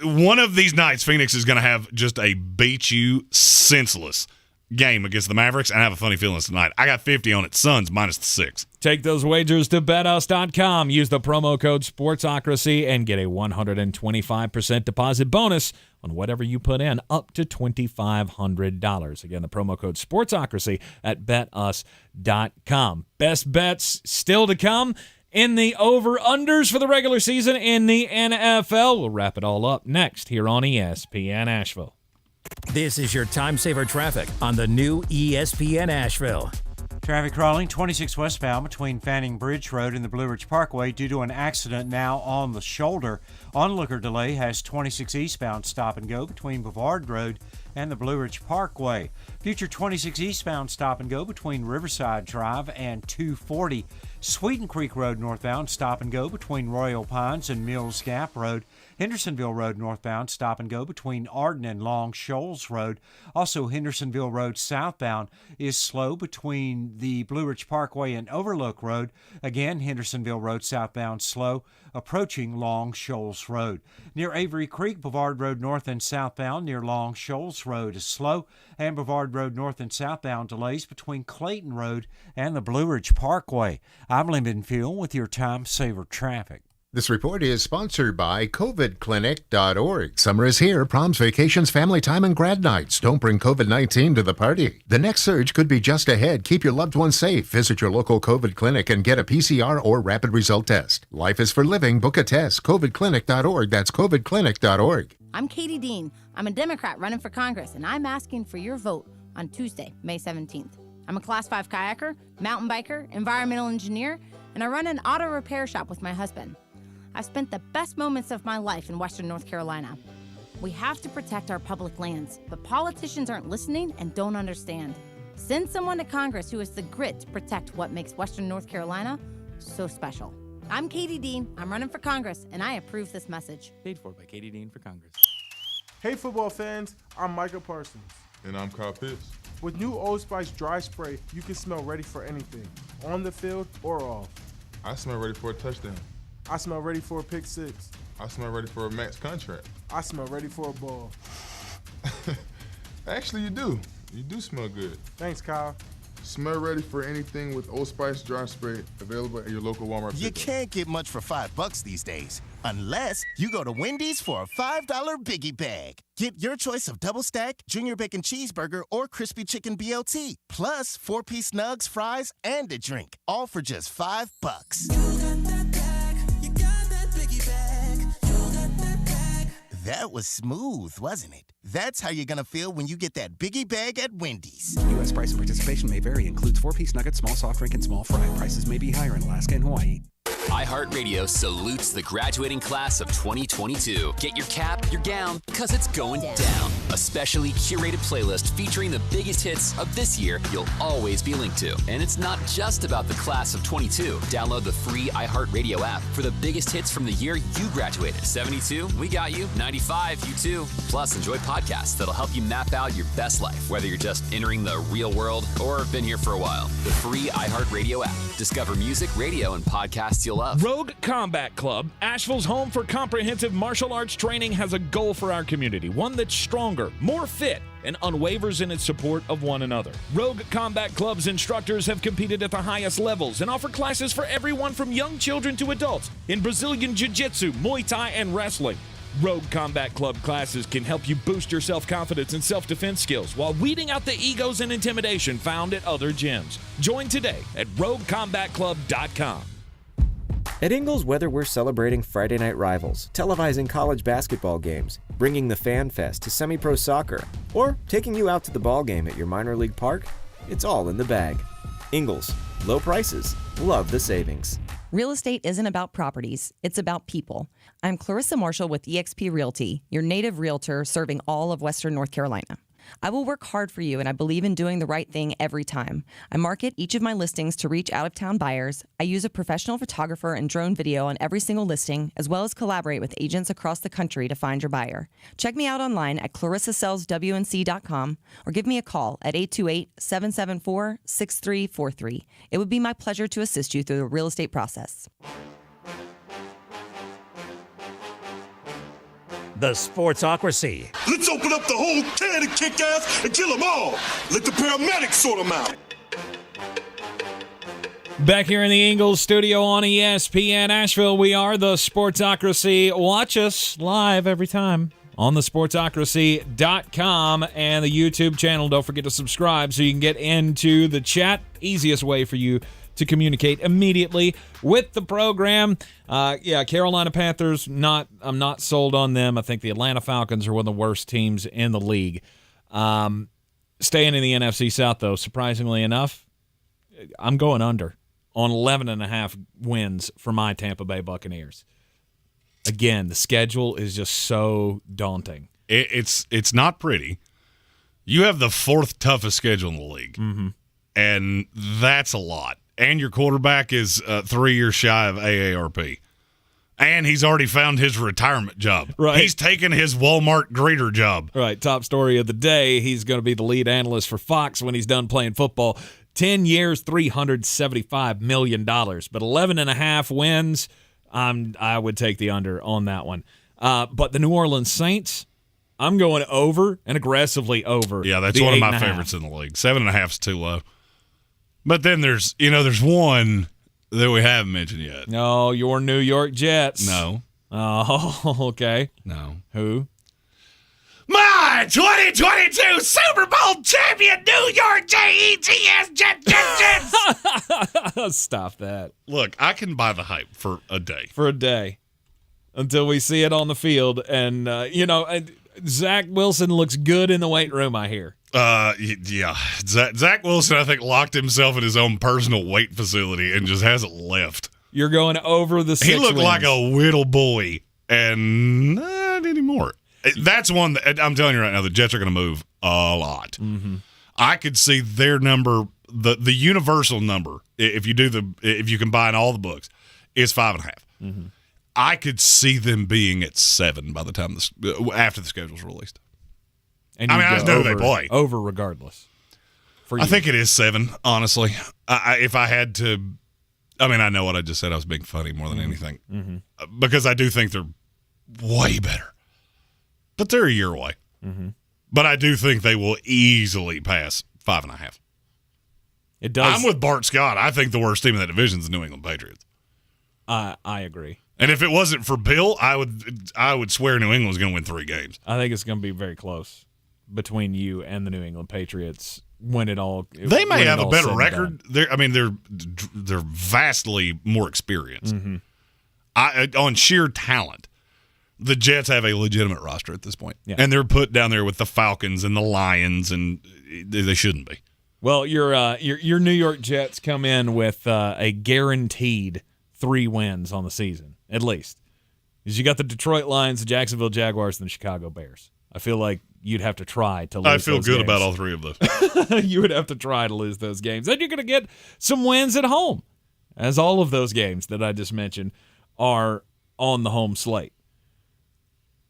one of these nights, Phoenix is going to have just a beat you senseless game against the Mavericks, and I have a funny feeling tonight. I got 50 on it. Suns minus the 6. Take those wagers to betus.com. Use the promo code Sportsocracy and get a 125% deposit bonus on whatever you put in, up to $2,500. Again, the promo code Sportsocracy at betus.com. Best bets still to come in the over-unders for the regular season in the NFL. We'll wrap it all up next here on ESPN Asheville. This is your time saver traffic on the new ESPN Asheville. Traffic crawling 26 westbound between Fanning Bridge Road and the Blue Ridge Parkway due to an accident now on the shoulder. Onlooker delay has 26 eastbound stop and go between Bavard Road and the Blue Ridge Parkway. Future 26 eastbound stop and go between Riverside Drive and 240. Sweeten Creek Road northbound stop and go between Royal Pines and Mills Gap Road. Hendersonville Road northbound stop and go between Arden and Long Shoals Road. Also, Hendersonville Road southbound is slow between the Blue Ridge Parkway and Overlook Road. Again, Hendersonville Road southbound slow approaching Long Shoals Road. Near Avery Creek, Bavard Road north and southbound near Long Shoals Road is slow, and Bavard Road north and southbound delays between Clayton Road and the Blue Ridge Parkway. I'm Lyndon Field with your Time Saver Traffic. This report is sponsored by COVIDclinic.org. Summer is here. Proms, vacations, family time, and grad nights. Don't bring COVID-19 to the party. The next surge could be just ahead. Keep your loved ones safe. Visit your local COVID clinic and get a PCR or rapid result test. Life is for living. Book a test. COVIDclinic.org. That's COVIDclinic.org. I'm Katie Dean. I'm a Democrat running for Congress, and I'm asking for your vote on Tuesday, May 17th. I'm a Class 5 kayaker, mountain biker, environmental engineer, and I run an auto repair shop with my husband. I've spent the best moments of my life in Western North Carolina. We have to protect our public lands, but politicians aren't listening and don't understand. Send someone to Congress who has the grit to protect what makes Western North Carolina so special. I'm Katie Dean. I'm running for Congress, and I approve this message. Paid for by Katie Dean for Congress. Hey, football fans. I'm Micah Parsons. And I'm Kyle Pitts. With new Old Spice dry spray, you can smell ready for anything, on the field or off. I smell ready for a touchdown. I smell ready for a pick six. I smell ready for a max contract. I smell ready for a ball. Actually, you do. You do smell good. Thanks, Kyle. Smell ready for anything with Old Spice dry spray, available at your local Walmart. You can't get much for $5 these days, unless you go to Wendy's for a $5 Biggie Bag. Get your choice of double stack, junior bacon cheeseburger, or crispy chicken BLT, plus 4-piece nugs, fries, and a drink, all for just $5. That was smooth, wasn't it? That's how you're going to feel when you get that Biggie Bag at Wendy's. U.S. price and participation may vary. Includes 4-piece nuggets, small soft drink, and small fry. Prices may be higher in Alaska and Hawaii. iHeartRadio salutes the graduating class of 2022. Get your cap, your gown, because it's going down. A specially curated playlist featuring the biggest hits of this year you'll always be linked to. And it's not just about the class of 22. Download the free iHeartRadio app for the biggest hits from the year you graduated. 72, we got you. 95, you too. Plus, enjoy podcasts that'll help you map out your best life, whether you're just entering the real world or been here for a while. The free iHeartRadio app. Discover music, radio, and podcasts you'll love. Rogue Combat Club, Asheville's home for comprehensive martial arts training, has a goal for our community, one that's stronger, more fit, and unwavers in its support of one another. Rogue Combat Club's instructors have competed at the highest levels and offer classes for everyone from young children to adults in Brazilian Jiu-Jitsu, Muay Thai, and wrestling. Rogue Combat Club classes can help you boost your self-confidence and self-defense skills while weeding out the egos and intimidation found at other gyms. Join today at roguecombatclub.com. At Ingles, whether we're celebrating Friday night rivals, televising college basketball games, bringing the Fan Fest to semi-pro soccer, or taking you out to the ball game at your minor league park, it's all in the bag. Ingles, low prices, love the savings. Real estate isn't about properties, it's about people. I'm Clarissa Marshall with eXp Realty, your native realtor serving all of Western North Carolina. I will work hard for you, and I believe in doing the right thing every time. I market each of my listings to reach out-of-town buyers. I use a professional photographer and drone video on every single listing, as well as collaborate with agents across the country to find your buyer. Check me out online at clarissasellswnc.com or give me a call at 828-774-6343. It would be my pleasure to assist you through the real estate process. The Sportsocracy. Let's open up the whole can and kick ass and kill them all. Let the paramedics sort them out. Back here in the Ingles Studio on ESPN Asheville, we are the Sportsocracy. Watch us live every time on the Sportsocracy.com and the YouTube channel. Don't forget to subscribe so you can get into the chat. Easiest way for you to communicate immediately with the program. Carolina Panthers, I'm not sold on them. I think the Atlanta Falcons are one of the worst teams in the league. Staying in the NFC South, though, surprisingly enough, I'm going under on 11.5 wins for my Tampa Bay Buccaneers. Again, the schedule is just so daunting. It's not pretty. You have the 4th toughest schedule in the league, and that's a lot. And your quarterback is 3 years shy of AARP. And he's already found his retirement job. Right. He's taken his Walmart greeter job. Right. Top story of the day. He's going to be the lead analyst for Fox when he's done playing football. 10 years, $375 million. But 11.5 wins, I would take the under on that one. But the New Orleans Saints, I'm going over and aggressively over. Yeah, that's one of my favorites in the league. 7.5 is too low. But then there's one that we haven't mentioned yet. No, your New York Jets. No. Oh, okay. No. Who? My 2022 Super Bowl champion, New York Jets. Stop that. Look, I can buy the hype for a day. For a day. Until we see it on the field. And, Zach Wilson looks good in the weight room, I hear. Yeah. Zach Wilson, I think, locked himself in his own personal weight facility and just hasn't left. You're going over the 6 He looked wins. like a whittle boy, and not anymore. That's one that I'm telling you right now, the Jets are going to move a lot. Mm-hmm. I could see their number, the universal number, if you combine all the books, is 5.5. Mm-hmm. I could see them being at 7 by the time after the schedule's released. And I know who they play. Over regardless. I think it is 7, honestly. If I had to, I know what I just said. I was being funny more than anything. Mm-hmm. Because I do think they're way better. But they're a year away. Mm-hmm. But I do think they will easily pass 5.5. It does. I'm with Bart Scott. I think the worst team in that division is the New England Patriots. I agree. And if it wasn't for Bill, I would swear New England was going to win 3 games. I think it's going to be very close between you and the New England Patriots when it all. They may have a better record. They're vastly more experienced. Mm-hmm. On sheer talent, the Jets have a legitimate roster at this point, yeah. And they're put down there with the Falcons and the Lions, and they shouldn't be. Well, your New York Jets come in with a guaranteed 3 wins on the season, at least. Because you got the Detroit Lions, the Jacksonville Jaguars, and the Chicago Bears. I feel like you'd have to try to lose I feel those good games. about all 3 of those. You would have to try to lose those games. Then you're going to get some wins at home, as all of those games that I just mentioned are on the home slate.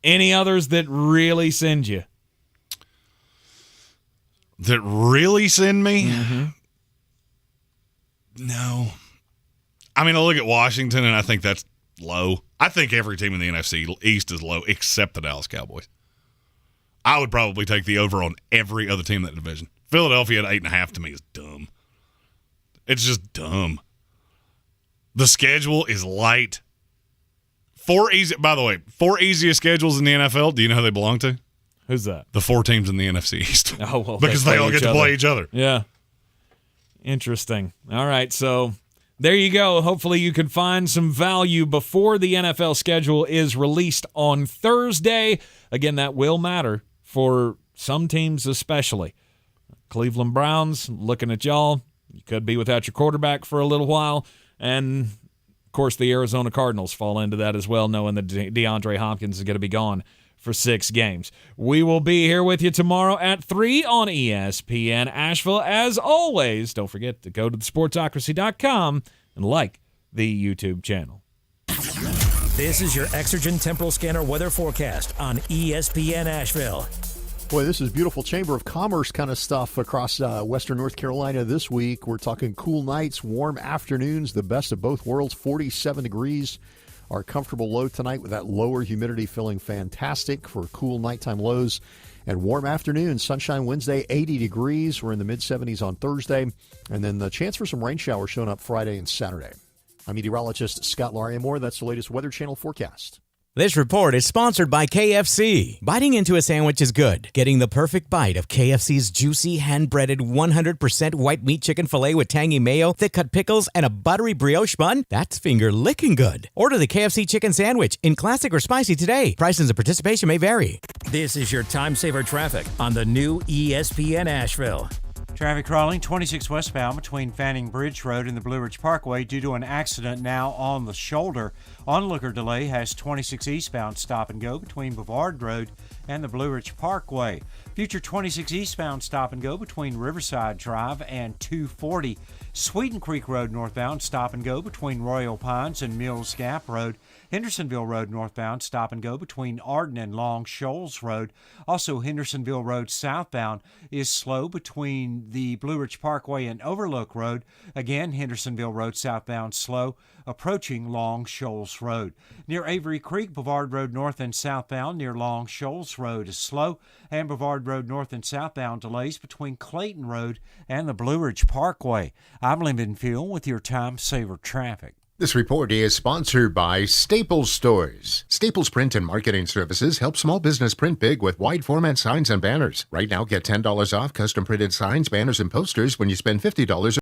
Any others that really send you? That really send me? Mm-hmm. No. I look at Washington, and I think that's low. I think every team in the NFC East is low except the Dallas Cowboys. I would probably take the over on every other team in that division. Philadelphia at 8.5 to me is dumb. It's just dumb. The schedule is light. 4 easiest schedules in the NFL. Do you know who they belong to? Who's that? The 4 teams in the NFC East. Oh, well, because they all get to play each other. Yeah. Interesting. All right, so there you go. Hopefully you can find some value before the NFL schedule is released on Thursday. Again, that will matter for some teams especially. Cleveland Browns, looking at y'all. You could be without your quarterback for a little while. And, of course, the Arizona Cardinals fall into that as well, knowing that DeAndre Hopkins is going to be gone for 6 games. We will be here with you tomorrow at 3 on ESPN Asheville. As always, don't forget to go to thesportsocracy.com and like the YouTube channel. This is your Exergen Temporal Scanner weather forecast on ESPN Asheville. Boy, this is beautiful Chamber of Commerce kind of stuff across western North Carolina this week. We're talking cool nights, warm afternoons, the best of both worlds, 47 degrees. Our comfortable low tonight with that lower humidity feeling fantastic for cool nighttime lows and warm afternoons. Sunshine Wednesday, 80 degrees. We're in the mid-70s on Thursday. And then the chance for some rain showers showing up Friday and Saturday. I'm meteorologist Scott Lariamore. That's the latest Weather Channel forecast. This report is sponsored by KFC. Biting into a sandwich is good. Getting the perfect bite of KFC's juicy, hand-breaded, 100% white meat chicken filet with tangy mayo, thick-cut pickles, and a buttery brioche bun, that's finger-licking good. Order the KFC chicken sandwich in classic or spicy today. Prices and participation may vary. This is your Time Saver Traffic on the new ESPN Asheville. Traffic crawling 26 westbound between Fanning Bridge Road and the Blue Ridge Parkway due to an accident now on the shoulder. Onlooker delay has 26 eastbound stop and go between Bavard Road and the Blue Ridge Parkway. Future 26 eastbound stop and go between Riverside Drive and 240. Sweeten Creek Road northbound stop and go between Royal Pines and Mills Gap Road. Hendersonville Road northbound stop and go between Arden and Long Shoals Road. Also, Hendersonville Road southbound is slow between the Blue Ridge Parkway and Overlook Road. Again, Hendersonville Road southbound slow approaching Long Shoals Road. Near Avery Creek, Bavard Road north and southbound near Long Shoals Road is slow, and Bavard Road north and southbound delays between Clayton Road and the Blue Ridge Parkway. I'm Lyndon Field with your Time Saver Traffic. This report is sponsored by Staples Stores. Staples Print and Marketing Services help small business print big with wide format signs and banners. Right now, get $10 off custom printed signs, banners, and posters when you spend $50